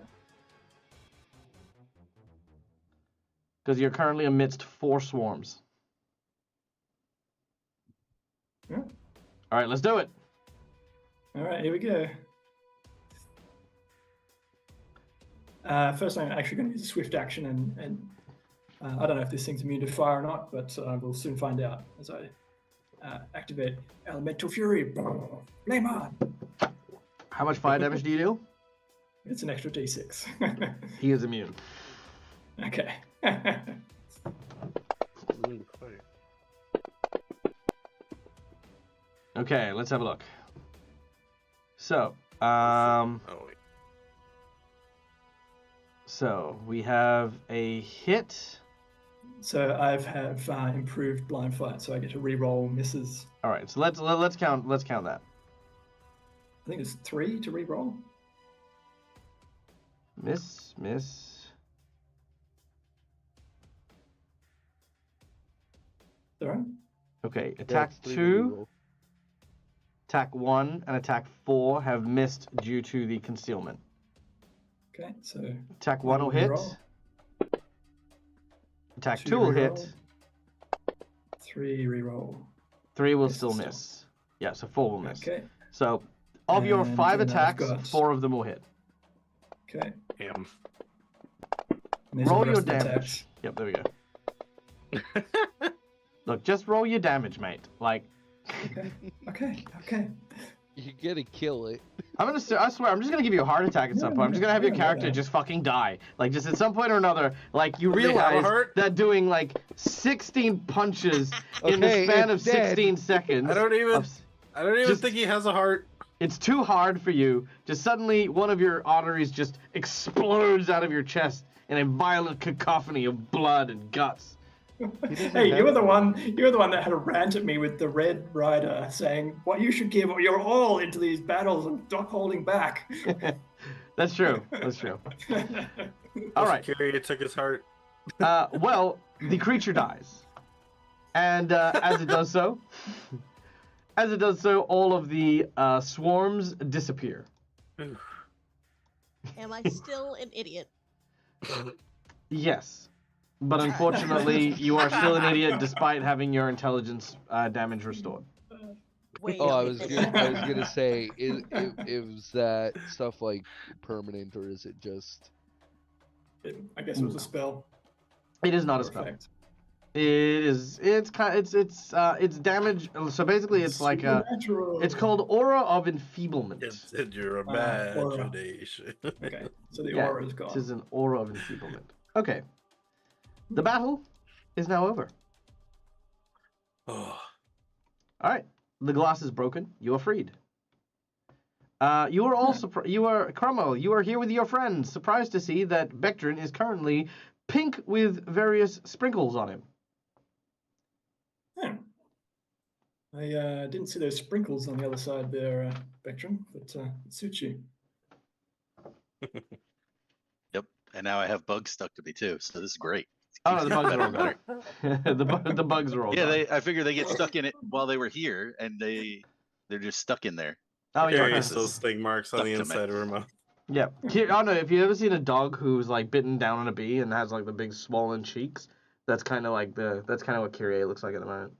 Because you're currently amidst 4 swarms. Yeah. All right, let's do it. All right, here we go. First, I'm actually going to use a swift action, and I don't know if this thing's immune to fire or not, but we'll soon find out as I activate Elemental Fury. Flame on! How much fire damage do you do? It's an extra d6. He is immune. Okay. Okay, let's have a look. So, Oh wait. so we have a hit. So I have improved blind fight, so I get to re-roll misses. All right, so let's count that. I think it's 3 to re-roll. Miss. Sorry. Okay, Yeah, attack it's 3 to 2, reroll. attack 1, and attack 4 have missed due to the concealment. Okay, so Attack 1 will hit. Reroll. Attack 2 2 will hit. reroll. 3 re-roll. 3 will Misses still still. miss. Yeah, so 4 will miss. Okay. So, of your And 5 then I've attacks, got- 4 of them will hit. Okay. Damn. And these are Roll the your rest of the damage. attacks. Yep, there we go. Look, just roll your damage, mate. Like, Okay. You're gonna kill it. I swear, I'm just gonna give you a heart attack at some point. I'm just gonna have your character just fucking die. Like, just at some point or another, like, you Does he have a realize heart? that doing, like, 16 punches in the Okay, span of it's dead. 16 seconds. I don't even Just- think he has a heart. It's too hard for you. Just suddenly, one of your arteries just explodes out of your chest in a violent cacophony of blood and guts. doesn't Hey, have you were the to. one. You were the one that had a rant at me with the Red Rider, saying, "What you should give your all into these battles and stop holding back." That's true. That's true. All right. Kyrie took his heart. Well, the creature dies, and as it does so, all of the swarms disappear. Am I still an idiot? Yes, but unfortunately, you are still an idiot despite having your intelligence damage restored. Wait. Oh, a I was minute. gonna say, is that stuff like permanent, or is it just? I guess it was a spell. It is not a or spell. effect. It is. It's damage. So basically, it's like a. Supernatural. It's called Aura of Enfeeblement. It's in your Aura. imagination. Okay, so the Yeah, aura is gone. It is an Aura of Enfeeblement. Okay. The battle is now over. Oh, All right. The glass is broken. You are freed. You are all Cromwell. You are here with your friends. Surprised to see that Bectrin is currently pink with various sprinkles on him. Hmm. I didn't see those sprinkles on the other side there, Bectrin, but it suits you. Yep. And now I have bugs stuck to me too, so this is great. Oh, Keeps the getting bugs are all better gone. and better. the bugs are all Yeah, gone. I figure they get stuck in it while they were here, and they're just stuck in there. Oh yeah. Kyrie still sting marks on Stuck the to me. inside of her mouth. Yeah. I don't know if you ever seen a dog who's like bitten down on a bee and has like the big swollen cheeks. That's kind of what Kyrie looks like at the moment.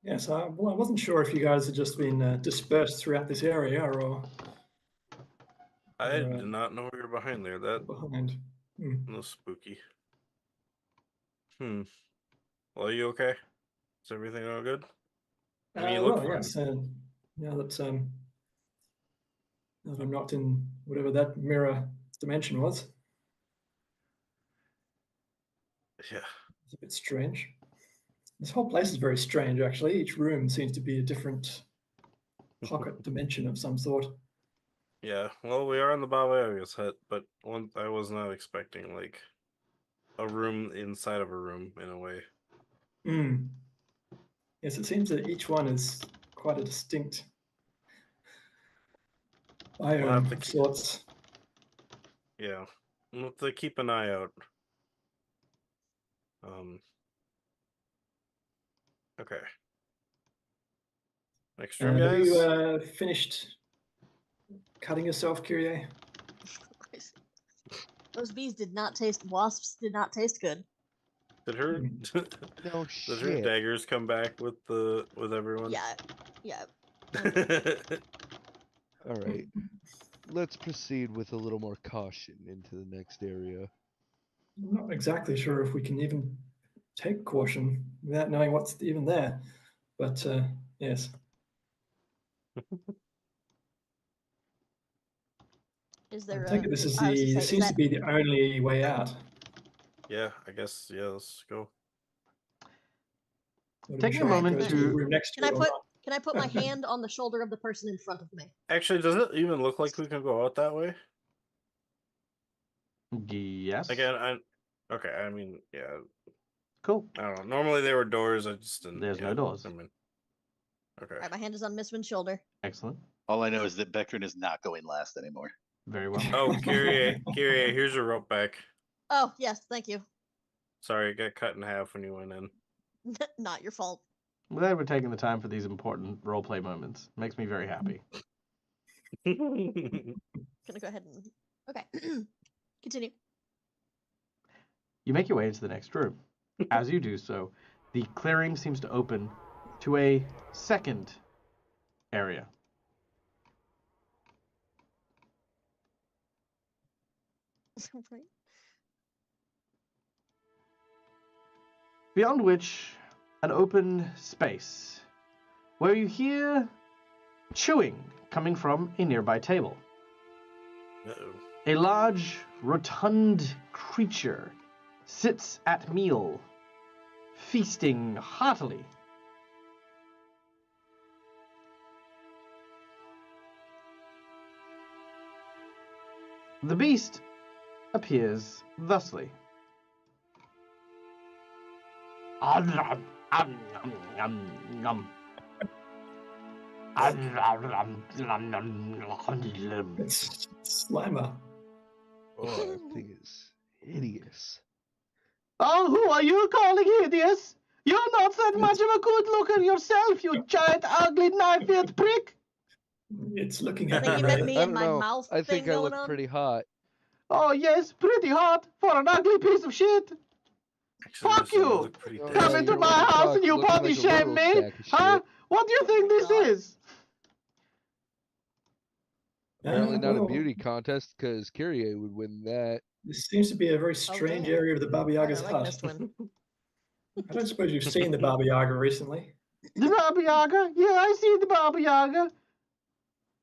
Yes, I wasn't sure if you guys had just been dispersed throughout this area or I did not know we were behind there. That behind. was spooky. Well, are you okay? Is everything all good? I mean, you look fine. Yes. Now that I'm not in whatever that mirror dimension was, Yeah. it's a bit strange. This whole place is very strange, actually. Each room seems to be a different pocket dimension of some sort. Yeah. Well, we are in the Baba Yaga's hut, but I was not expecting like a room inside of a room in a way. Yes, it seems that each one is quite a distinct biome of sorts. Yeah. We'll have to keep an eye out. Okay. Next room, Have guys. you finished cutting yourself, Kyrie? Those wasps did not taste good. Did her No did her shit. daggers come back with everyone? Yeah. All right. Let's proceed with a little more caution into the next area. I'm not exactly sure if we can even take caution without knowing what's even there. But yes. Is there I take it this is seems to be the only way out. Yeah, I guess. Yeah, let's go. Take a moment to. Can I put my hand on the shoulder of the person in front of me? Actually, does it even look like we can go out that way? Yes. Again, okay. I mean, yeah. Cool. I don't know. Normally there were doors. I just didn't. There's no doors. I mean, okay. All right, my hand is on Miss Win's shoulder. Excellent. All I know is that Bectrin is not going last anymore. Very well. Oh, Kyrie, here's your rope back. Oh, yes, thank you. Sorry, it got cut in half when you went in. Not your fault. I'm glad we're taking the time for these important roleplay moments. Makes me very happy. Gonna go ahead and okay. Continue. You make your way into the next room. As you do so, the clearing seems to open to a second area. Right. Beyond which, an open space where you hear chewing coming from a nearby table. Uh-oh. A large, rotund creature sits at meal, feasting heartily. The beast appears thusly. It's Slimer. Oh, that thing is hideous. Oh, who are you calling hideous? You're not that much of a good looker yourself, you giant, ugly, knife-edged prick. It's looking I at think me. you meant Ray. me I and don't my know. mouth I thing think I going look on. pretty hot. Oh, yes, pretty hot for an ugly piece of shit. Actually, Fuck this one you! looked pretty Oh, tasty. Come yeah, into you're my what you house talk, and you looking body like a shame literal me? sack of Huh? shit. What do you think this God. is? Apparently not a Well, beauty contest, because Kyrie would win that. this seems to be a very strange damn. area of the Baba God, I Yaga's like hut. Mistwin. I don't suppose you've seen the Baba Yaga recently. The Baba Yaga? Yeah, I see the Baba Yaga.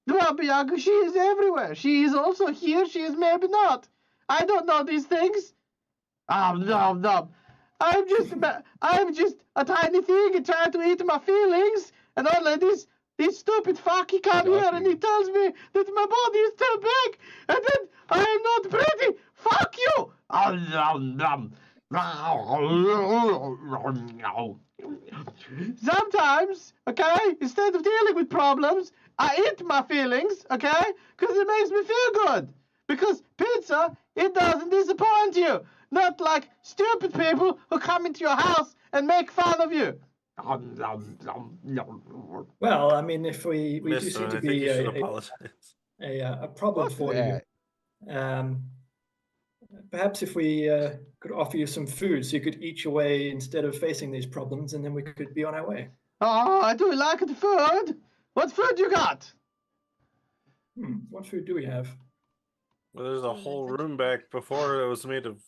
The Baba Yaga, she is everywhere. She is also here, she is maybe not. I don't know these things. Oh, no. I'm just a tiny thing and trying to eat my feelings. And only this stupid fuck, he come here and he tells me that my body is too big and that I am not pretty. Fuck you. Sometimes, okay, instead of dealing with problems, I eat my feelings, okay, because it makes me feel good. Because pizza, it doesn't disappoint you. Not like stupid people who come into your house and make fun of you. Well, I mean, if we do Mister, seem I to think be you should apologize. a problem Fuck for that. you, perhaps if we could offer you some food so you could eat your way instead of facing these problems, and then we could be on our way. Oh, I do like the food. What food you got? What food do we have? Well, there's a whole room back before it was made of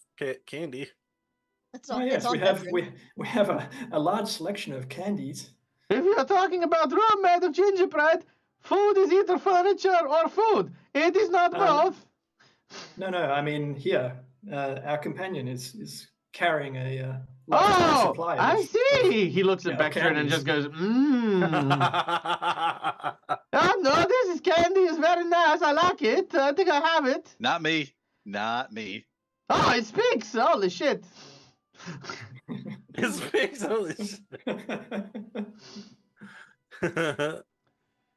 candy. It's Oh on, yes, it's on we have bedroom. we have a large selection of candies. If you're talking about room made of gingerbread, food is either furniture or food. It is not both. No, I mean here, our companion is carrying a large Oh, supply. I see. He looks at yeah, Beckton and candies. just goes, Oh, no, this is candy. It's very nice. I like it. I think I have it. Not me. Not me. Oh, it speaks. Holy shit. His face, holy shit.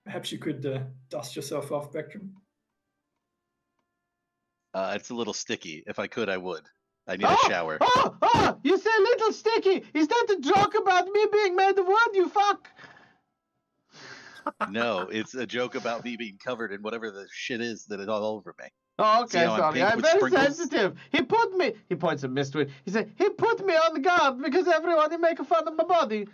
Perhaps you could dust yourself off, Beckton. It's a little sticky. If I could, I would. I need a shower. Oh, you say little sticky. Is that a joke about me being made of wood, you fuck? No, it's a joke about me being covered in whatever the shit is that is all over me. Oh, See okay, how I'm sorry. pink I'm with very sprinkles? sensitive. He points at Mistwin. He said, he put me on the guard because everyone is making fun of my body.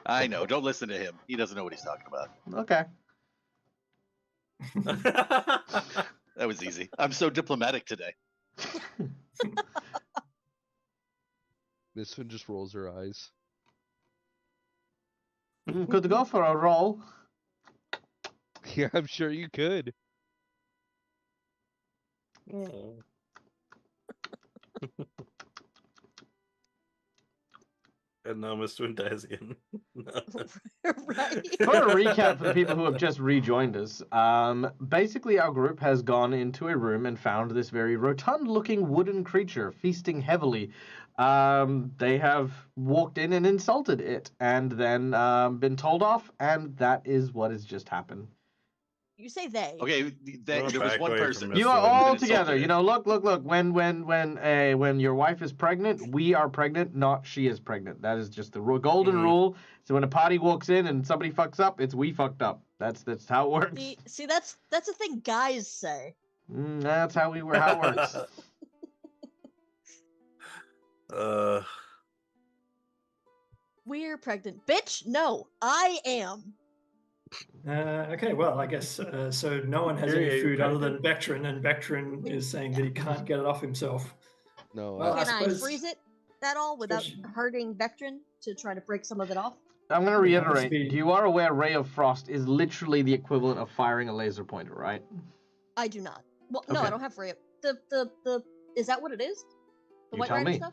I know. Don't listen to him. He doesn't know what he's talking about. Okay. That was easy. I'm so diplomatic today. This one just rolls her eyes. Could go for a roll. Yeah, I'm sure you could. And now Mr. Wind dies again. Right. For a recap for the people who have just rejoined us, basically our group has gone into a room and found this very rotund-looking wooden creature feasting heavily. They have walked in and insulted it, and then been told off, and that is what has just happened. You say they. Okay, there was back one away from person. this. You Mr. are Wind all insulted together. it. You know, look. When your wife is pregnant, we are pregnant, not she is pregnant. That is just the golden rule. So when a party walks in and somebody fucks up, it's we fucked up. That's how it works. See, that's a thing guys say. That's how it works. We're pregnant, bitch. No, I am. Okay, well, I guess so. No one has any food other than Beckton, and Beckton is saying that he can't get it off himself. No, Well, Can I suppose- freeze it at all without Especially- hurting Vectrin to try to break some of it off? I'm going to It happens to reiterate. be- You are aware Ray of Frost is literally the equivalent of firing a laser pointer, right? I do not. Well, no, Okay. I don't have ray. The is that what it is? The You White tell Rider me. stuff?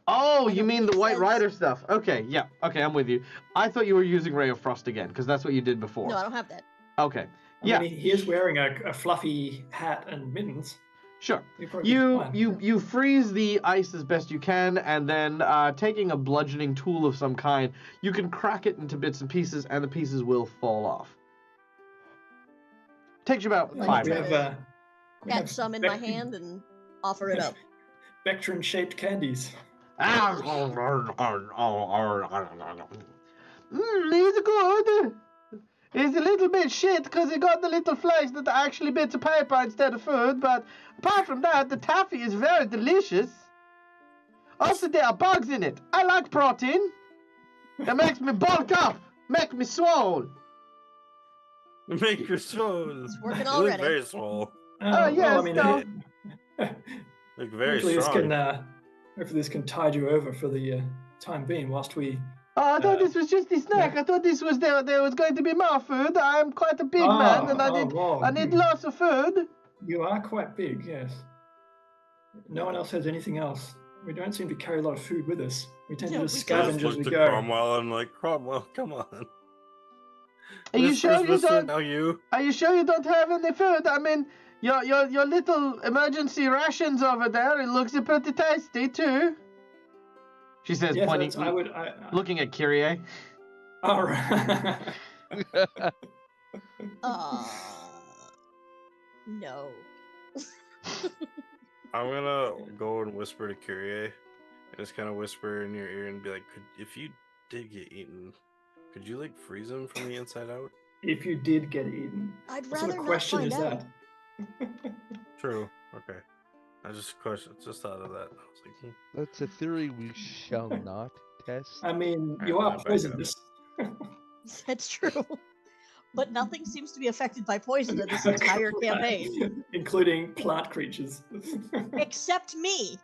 Oh, I you don't mean the think White says- Rider stuff. Okay, yeah. Okay, I'm with you. I thought you were using Ray of Frost again, because that's what you did before. No, I don't have that. Okay. I Yeah. mean, he is wearing a fluffy hat and mittens. Sure. You'd probably be fine. You freeze the ice as best you can, and then taking a bludgeoning tool of some kind, you can crack it into bits and pieces, and the pieces will fall off. Takes you about Yeah, 5 we minutes. have, we Catch have some in my hand and offer it up. Vectron-shaped candies. It's good. It's a little bit shit because it got the little flakes that are actually bits of paper instead of food, but apart from that, the taffy is very delicious. Also, there are bugs in it. I like protein. That makes me bulk up, make me swole. Make your swole. It's working You look already. very swole. Yes, well, I mean, no. Look very hopefully strong. hopefully this can tide you over for the time being whilst we... Oh, I thought this was just the snack. yeah. I thought this was there was going to be more food. I'm quite a big man, and wow. I need lots of food. You are quite big, yes. No one else has anything else. We don't seem to carry a lot of food with us. We tend Yeah, to just we I don't. scavenge just as we looked at go. Cromwell and I'm like, Cromwell, come on. Are you sure you don't? Now you? Are you sure you don't have any food? I mean, your little emergency rations over there. It looks pretty tasty too. She says, Yes, pointing, looking at Kyrie. All right. No. I'm gonna go and whisper to Kyrie. And just kind of whisper in your ear and be like, if you did get eaten, could you like freeze him from the inside out? If you did get eaten, I'd what sort rather of not question find is out. that? True. Okay. I just thought of that. I was like, That's a theory we shall not test. I mean, Alright, you well, are back it up. poisonous. That's true. But nothing seems to be affected by poison in this entire campaign. Including plant creatures. Except me.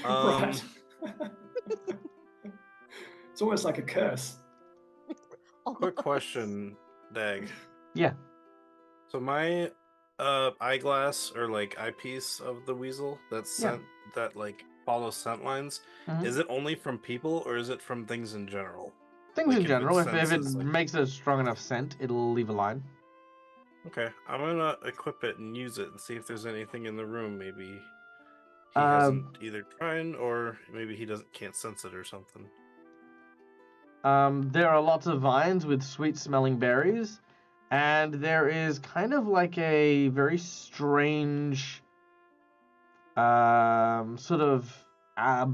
Right. It's almost like a curse. quick question, Dag. Yeah. So my eyeglass or like eyepiece of the weasel that's scent that like follows scent lines, Mhm. is it only from people or is it from things in general? Things Like, in if it general, if it senses, like- makes a strong enough scent, it'll leave a line. Okay, I'm gonna equip it and use it and see if there's anything in the room. Maybe he Um, hasn't either tried, or maybe he can't sense it or something. There are lots of vines with sweet-smelling berries, and there is kind of like a very strange, sort of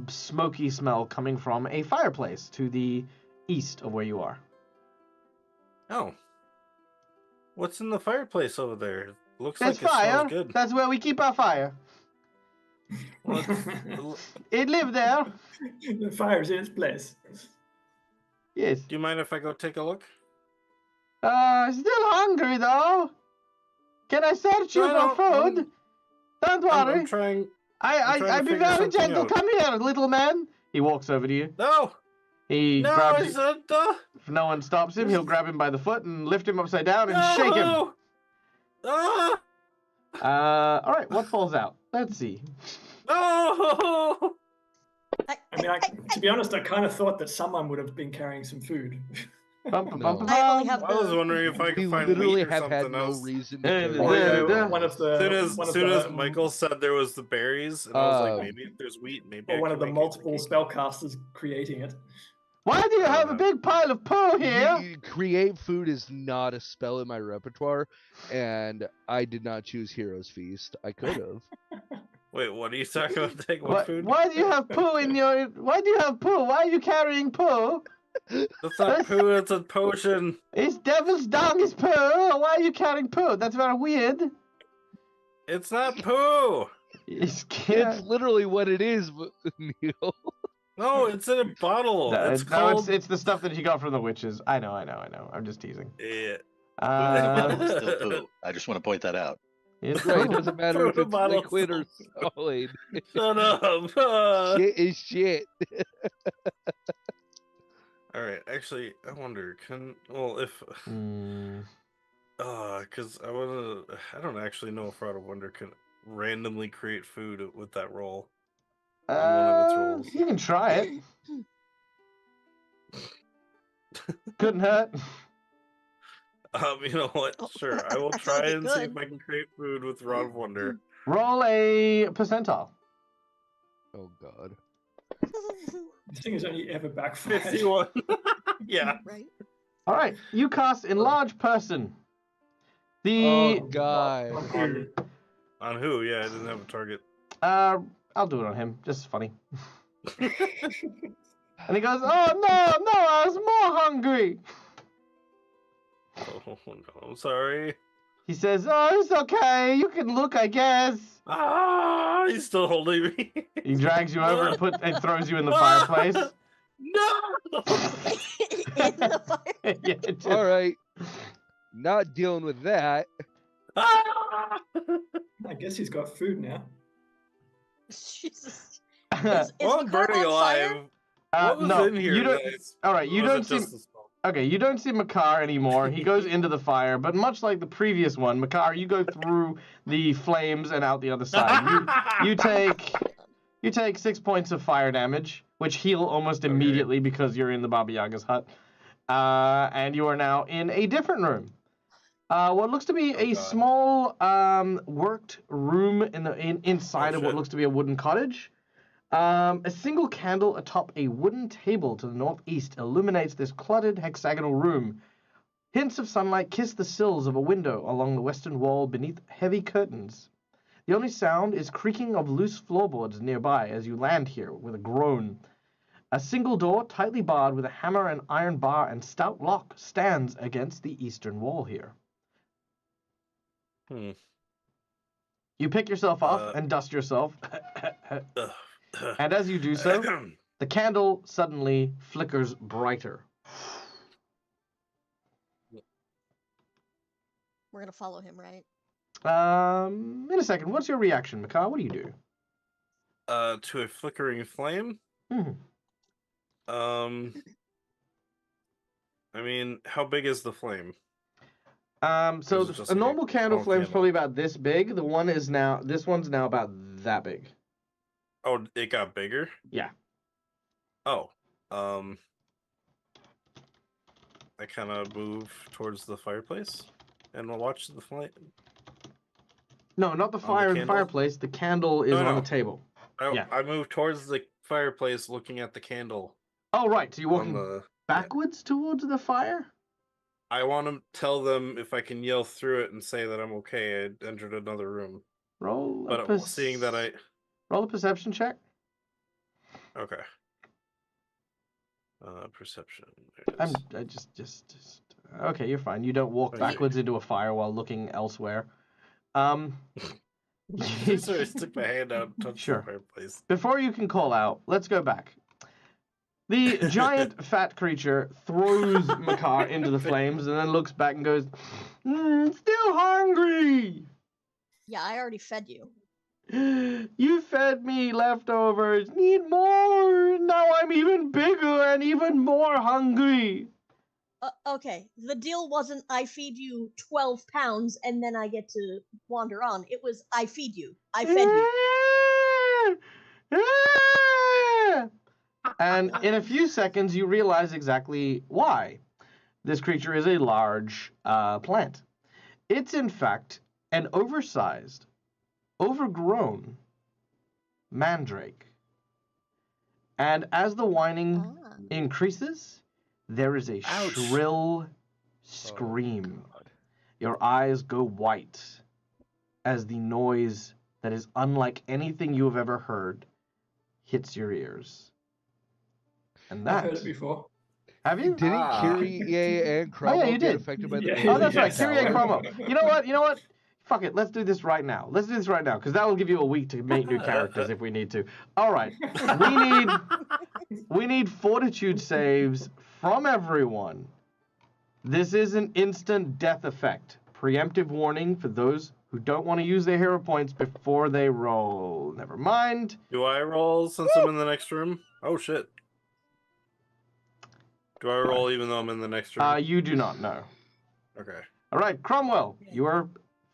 smoky smell coming from a fireplace to the east of where you are. Oh, what's in the fireplace over there? Looks There's like it fire. smells good. That's where we keep our fire. Well, do It lived there. The fire's in its place. Yes. you mind if I go take a look? Still hungry though. Can I search you No, for no, food? Don't worry. I'm trying. I trying to be figure very something gentle. out. Come here, little man. He walks over to you. No, He no, grabs I you. said If no one stops him, he'll grab him by the foot and lift him upside down and shake him. no. Ah, All right, what falls out? Let's see. no. I mean, to be honest, I kind of thought that someone would have been carrying some food. Bum, bum, No. bum, bum, I only bum. have I was the... wondering if I We could find literally wheat or have had something no else. reason Yeah, to yeah, carry yeah. those. One of the As soon as Michael said there was the berries, and I was like, maybe if there's wheat, maybe. or I one can of the make multiple it. spellcasters creating it. Why do you have a big pile of poo here? Create food is not a spell in my repertoire, and I did not choose Hero's Feast. I could have. Wait, what are you talking about? Take what What, food? why do you have poo in your... Why do you have poo? Why are you carrying poo? That's not poo. It's a potion. It's devil's dung is poo. Why are you carrying poo? That's very weird. It's not poo. It's, It's literally what it is, Neil. No, it's in a bottle. No, it's no, called. it's the stuff that he got from the witches. I know. I'm just teasing. Yeah. It's still Uh, poo. I just want to point that out. it's Right, it poo. doesn't matter if Put a it's bottle liquid or of solid. Shut up. Shit is shit. All right. Actually, I wonder. If Hmm. because I don't actually know if Rod of Wonder can randomly create food with that roll. one of its rolls. You can try it. Couldn't hurt. You know what? Oh, Sure, I will I feel like try it and see could. if I can create food with Rod of Wonder. Roll a percentile. Oh god. This thing has only ever backfired. 51. Yeah. Right? All right, you cast Enlarge Person. Oh The god. On who? Yeah, I didn't have a target. I'll do it on him. Just funny. And he goes, "Oh no, I was more hungry." Oh no, I'm sorry. He says, "Oh, it's okay. You can look, I guess." Ah, he's still holding me. He drags you over and throws you in the fireplace. No. In the fire. Yeah, just- All right. Not dealing with that. Ah! I guess he's got food now. Jesus. Well, Is I'm the car burning on fire? alive. What was no, in here? you don't. guys? All right, you Was don't it see. just a small- Okay, you don't see Makar anymore. He goes into the fire, but much like the previous one, Makar, you go through the flames and out the other side. You take 6 points of fire damage, which heal almost Okay. immediately because you're in the Baba Yaga's hut, and you are now in a different room. What looks to be a God. small worked room inside of what shit. looks to be a wooden cottage. A single candle atop a wooden table to the northeast illuminates this cluttered hexagonal room. Hints of sunlight kiss the sills of a window along the western wall beneath heavy curtains. The only sound is creaking of loose floorboards nearby as you land here with a groan. A single door, tightly barred with a hammer and iron bar and stout lock, stands against the eastern wall here. Hmm. You pick yourself off Uh, and dust yourself, Ugh. and as you do so, the candle suddenly flickers brighter. We're gonna follow him, right? In a second, what's your reaction, Makar? What do you do? To a flickering flame. Hmm. I mean, how big is the flame? So Is it just a like a normal candle small flame is candle? probably about this big. This one's now about that big. Oh, it got bigger? Yeah. Oh. I kind of move towards the fireplace and we'll watch the flame. No, not the the fire in the candle? fireplace. The candle is No, on no. the table. Yeah. I move towards the fireplace looking at the candle Oh, right. So you're on walking the... backwards towards the fire? I want to tell them if I can yell through it and say that I'm okay. I entered another room. Roll a, But seeing that I... roll a perception check. Okay. Perception. There it is. I just okay, you're fine. You don't walk Okay. backwards into a fire while looking elsewhere. Sorry, I stick my hand out and touch Sure. the fireplace. Before you can call out, let's go back. The giant fat creature throws Makar into the flames and then looks back and goes, "Still hungry." Yeah, I already fed you. You fed me leftovers. Need more. Now I'm even bigger and even more hungry. Okay, the deal wasn't I feed you 12 pounds and then I get to wander on. It was I feed you. I fed you. And in a few seconds, you realize exactly why. This creature is a large plant. It's, in fact, an oversized, overgrown mandrake. And as the whining Ah. increases, there is a Ouch. shrill scream. Oh, God. Your eyes go white as the noise that is unlike anything you have ever heard hits your ears. And I've that... heard it before. Have you? Didn't Ah. Kyrie and Cromwell you get did. affected by the Yeah. pain? Oh, that's right. Yes. Kyrie and Cromwell. You know what? Fuck it. Let's do this right now. Because that will give you a week to make new characters if we need to. All right. We need fortitude saves from everyone. This is an instant death effect. Preemptive warning for those who don't want to use their hero points before they roll. Never mind. Do I roll since I'm in the next room? Oh, shit. Do I roll even though I'm in the next room? You do not know. Okay. All right, Cromwell, you are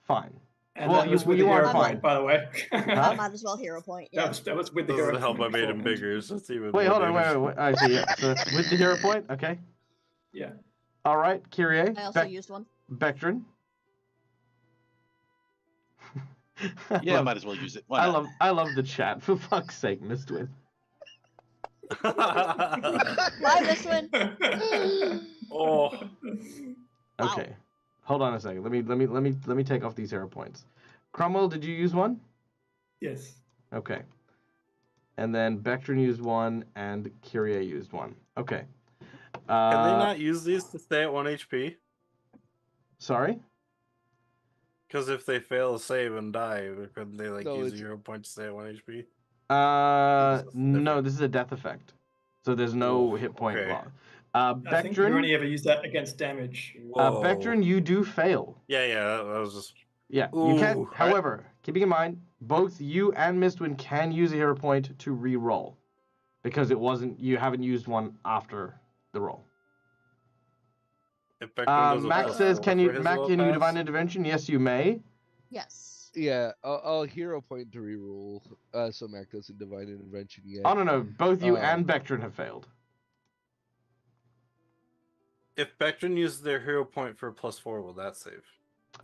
fine. And Well, that was you- with you the are hero fine. point, by the way. I might as well hero point. Yeah. That was with the Doesn't hero help point I made him beforehand. bigger, so it's even Wait, more hold on. damage. Wait. I see. Yeah. So with the hero point, okay. Yeah. All right, Kyrie, I also used one. Bectrin. Yeah, might as well use it. Why not? I love the chat. For fuck's sake, Mistwin. Bye, Mistwin. Oh, Wow. Okay, hold on a second. Let me take off these hero points. Cromwell, did you use one? Yes. Okay. And then Bectrin used one, and Kyrie used one. Okay. can they not use these to stay at 1 HP? Sorry? Because if they fail to save and die, couldn't they like No, use a it's- hero point to stay at 1 HP? No, this is a death effect. So there's no Ooh, hit point okay. loss. I think you Bectrin, only ever use that against damage. Whoa. Bectrin, you do fail. Yeah, that was just. Yeah, you can. Ooh. However, keeping in mind, both you and Mistwin can use a hero point to re-roll, because you haven't used one after the roll. If Becton does a Mac plus says, 4 can for you his Mac, will can you pass? divine intervention? Yes, you may. Yes. Yeah, I'll hero point to reroll, so Mac doesn't divine intervention yet. Oh no, both you Oh. and Bectrin have failed. If Becton uses their hero point for a plus 4, will that save?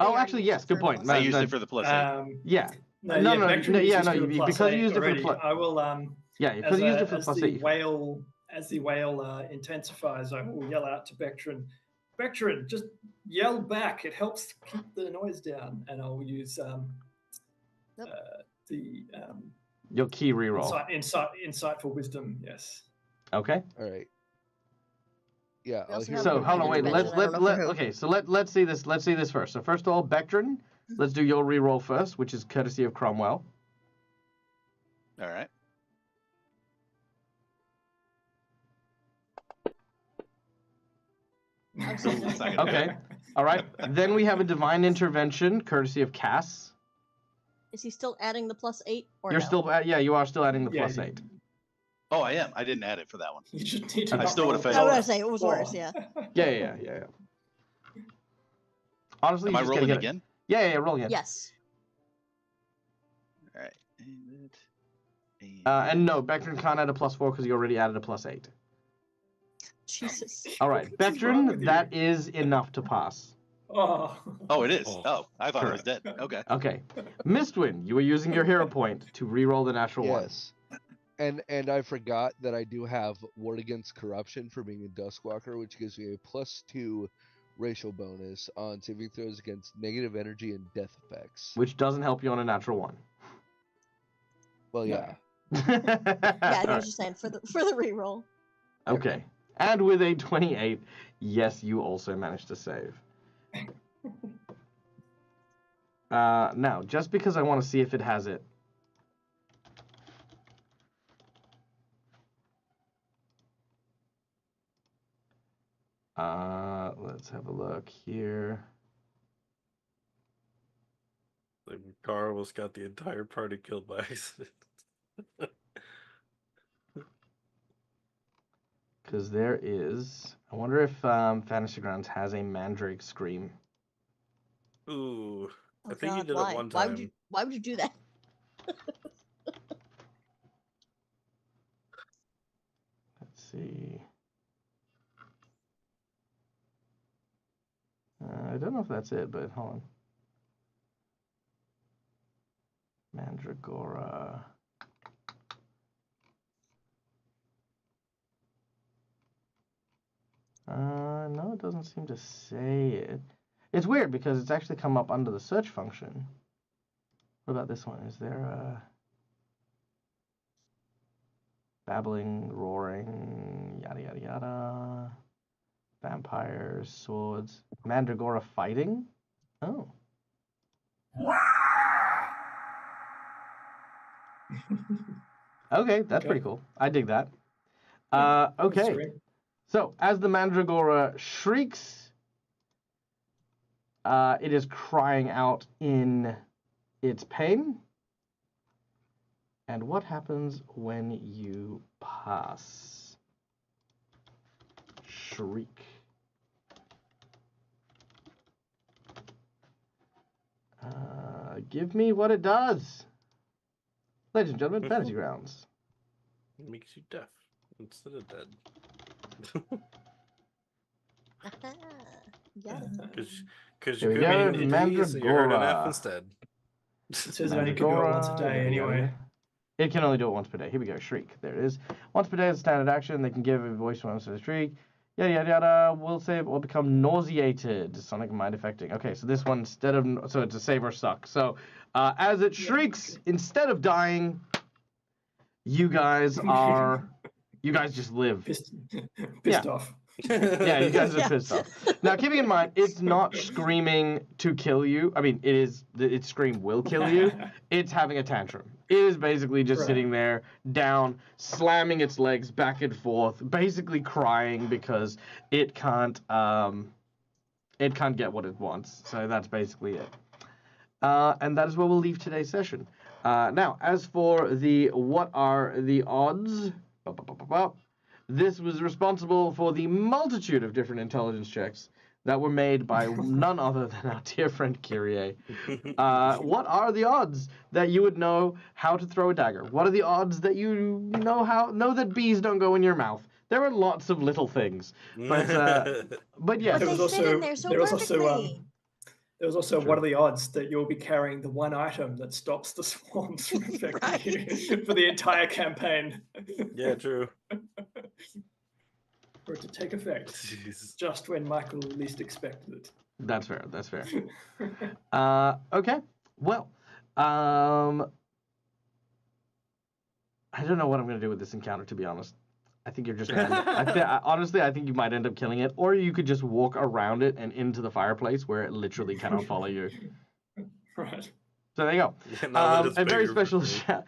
Oh, They actually, already yes. used it Good for point. plus I No, used no, it for the plus 8. yeah. No, No, yeah, no, Bectrin no, used yeah, his no, for the you- plus because you 8 used it for the already. plus- I will Yeah, because you used it for the as plus the 8. whale intensifies, I will yell out to Bectrin, Bectrin, just yell back. It helps keep the noise down. And I'll use the Your key reroll. insightful wisdom. Yes. Okay. All right. Yeah, We I'll also hero have So point hold to on, wait. reroll. Let's I don't know for who. okay. So let's see this. Let's see this first. So first of all, Bectrin, let's do your reroll first, which is courtesy of Cromwell. All right. I'm so Ooh, it's not disappointed. gonna Okay. All right. Then we have a divine intervention, courtesy of Cass. Is he still adding the plus 8 or You're no? still yeah, you are still adding the Yeah, plus 8. Oh, I am. I didn't add it for that one. You should need to I not still would've roll failed. I was gonna say it was four. worse. Yeah. Yeah. Honestly, Am you I just gotta rolling get it. again? Yeah, roll again. Yes. All right. And no, Bectrin can't add a plus 4 because you already added a plus 8. Jesus. All right, What's wrong with Bectrin, you? that is enough to pass. Oh. Oh, it is. Oh. Oh, I thought Correct. I was dead. Okay. Okay. Mistwin, you were using your hero point to re-roll the natural one. Yes. And I forgot that I do have Ward Against Corruption for being a Duskwalker, which gives me a +2 racial bonus on saving throws against negative energy and death effects. Which doesn't help you on a natural one. Well, No. yeah. Yeah, I was just saying for the reroll. Okay. And with a 28, yes, you also managed to save. Now, just because I want to see if it has it. Let's have a look here. Like, Car almost got the entire party killed by accident. Because there is... I wonder if Fantasy Grounds has a Mandrake Scream. Ooh. Oh, I think you God, did why? it one Why time. would you do that? Let's see. I don't know if that's it, but hold on. Mandragora. No, it doesn't seem to say it. It's weird because it's actually come up under the search function. What about this one? Is there a babbling, roaring, yada yada yada, vampires, swords, Mandragora fighting? Oh. Okay, that's pretty cool. I dig that. Okay. Three. So, as the Mandragora shrieks, it is crying out in its pain. And what happens when you pass? Shriek. Give me what it does. Ladies and gentlemen, Fantasy Grounds. It makes you deaf instead of dead. Yeah. Because Here you we could go, be an ED, so you heard an F Mandragora. instead. It says it only can do it once a day anyway. It can only do it once per day. Here we go. Shriek. There it is. Once per day is a standard action. They can give a voice once to shriek. Yada yada yada. Will save or become nauseated. Sonic mind affecting. Okay, so this one instead of so it's a save or suck. So as it shrieks, instead of dying, you guys just live. Pissed off. Yeah, you guys are pissed off. Now, keeping in mind, it's not screaming to kill you. I mean, its scream will kill you. It's having a tantrum. It is basically just sitting there, down, slamming its legs back and forth, basically crying because it can't get what it wants. So that's basically it. And that is where we'll leave today's session. Now, as for the what are the odds? This was responsible for the multitude of different intelligence checks that were made by none other than our dear friend Kyrie. What are the odds that you would know how to throw a dagger? What are the odds that you know that bees don't go in your mouth? There are lots of little things, but yes. But they fit in there so perfectly. There was also what are the odds that you'll be carrying the one item that stops the swarms from affecting you for the entire campaign? Yeah, true. For it to take effect just when Michael least expected it. That's fair. That's fair. Okay. Well, I don't know what I'm going to do with this encounter, to be honest. I think you're just going to honestly, I think you might end up killing it, or you could just walk around it and into the fireplace where it literally cannot follow you. Right. So there you go. A very special shout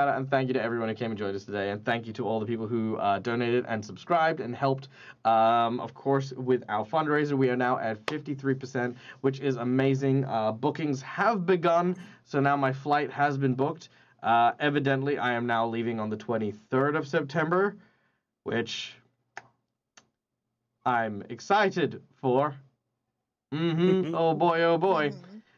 out and thank you to everyone who came and joined us today, and thank you to all the people who donated and subscribed and helped. Of course, with our fundraiser, we are now at 53%, which is amazing. Bookings have begun, so now my flight has been booked. Evidently, I am now leaving on the 23rd of September, which I'm excited for. Oh boy, oh boy.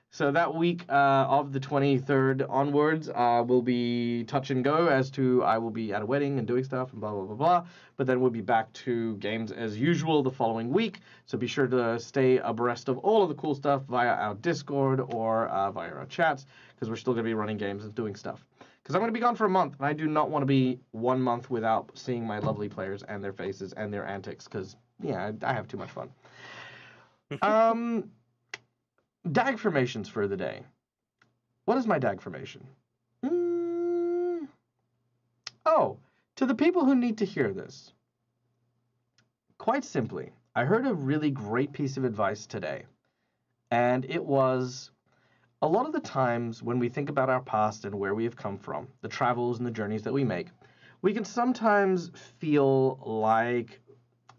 So that week of the 23rd onwards will be touch and go as to I will be at a wedding and doing stuff and blah, blah, blah, blah. But then we'll be back to games as usual the following week. So be sure to stay abreast of all of the cool stuff via our Discord or via our chats, because we're still going to be running games and doing stuff. Because I'm going to be gone for a month, and I do not want to be 1 month without seeing my lovely players and their faces and their antics, because, yeah, I have too much fun. DAG formations for the day. What is my DAG formation? Oh, to the people who need to hear this. Quite simply, I heard a really great piece of advice today, and it was a lot of the times when we think about our past and where we have come from, the travels and the journeys that we make, we can sometimes feel like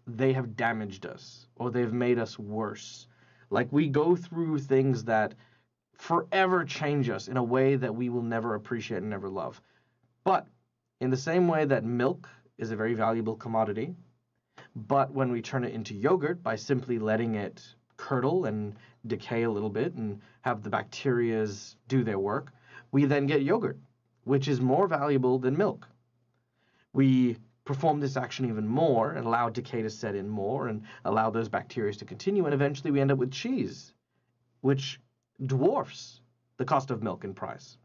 they have damaged us or they've made us worse. Like we go through things that forever change us in a way that we will never appreciate and never love. But in the same way that milk is a very valuable commodity, but when we turn it into yogurt by simply letting it curdle and decay a little bit and have the bacterias do their work, we then get yogurt, which is more valuable than milk. We perform this action even more and allow decay to set in more and allow those bacteria to continue, and eventually we end up with cheese, which dwarfs the cost of milk in price.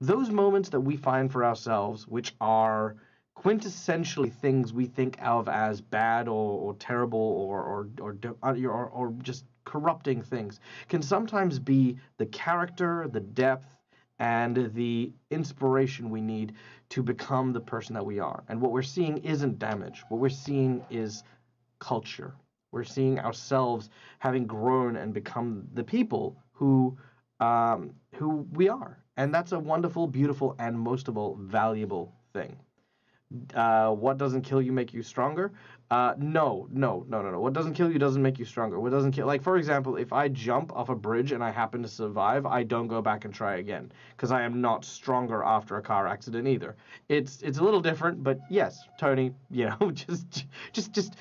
Those moments that we find for ourselves, which are quintessentially things we think of as bad or terrible or just corrupting things, can sometimes be the character, the depth, and the inspiration we need to become the person that we are. And what we're seeing isn't damage. What we're seeing is culture. We're seeing ourselves having grown and become the people who we are. And that's a wonderful, beautiful, and most of all, valuable thing. What doesn't kill you make you stronger? No. What doesn't kill you doesn't make you stronger. What doesn't kill, like for example, if I jump off a bridge and I happen to survive, I don't go back and try again because I am not stronger after a car accident either. It's a little different, but yes, Tony, just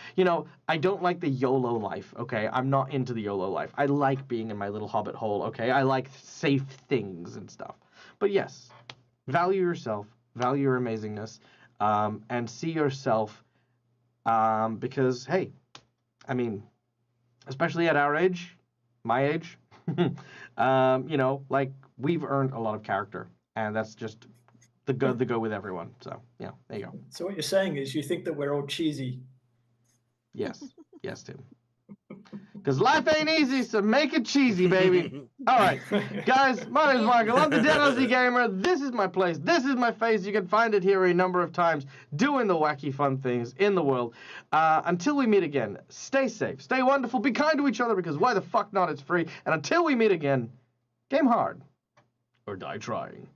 I don't like the YOLO life. Okay, I'm not into the YOLO life. I like being in my little hobbit hole. Okay, I like safe things and stuff. But yes, value yourself, value your amazingness. And see yourself, because, hey, I mean, especially at our age, my age, You know, like we've earned a lot of character, and that's just the go with everyone. So yeah, there you go. So what you're saying is you think that we're all cheesy. Yes, yes, Tim. Because life ain't easy, so make it cheesy, baby. All right, guys, my name's Michael. I'm the Dead Aussie Gamer. This is my place. This is my face. You can find it here a number of times doing the wacky fun things in the world. Until we meet again, stay safe, stay wonderful, be kind to each other because why the fuck not? It's free. And until we meet again, game hard or die trying.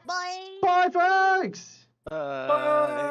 Bye. Bye, folks. Bye.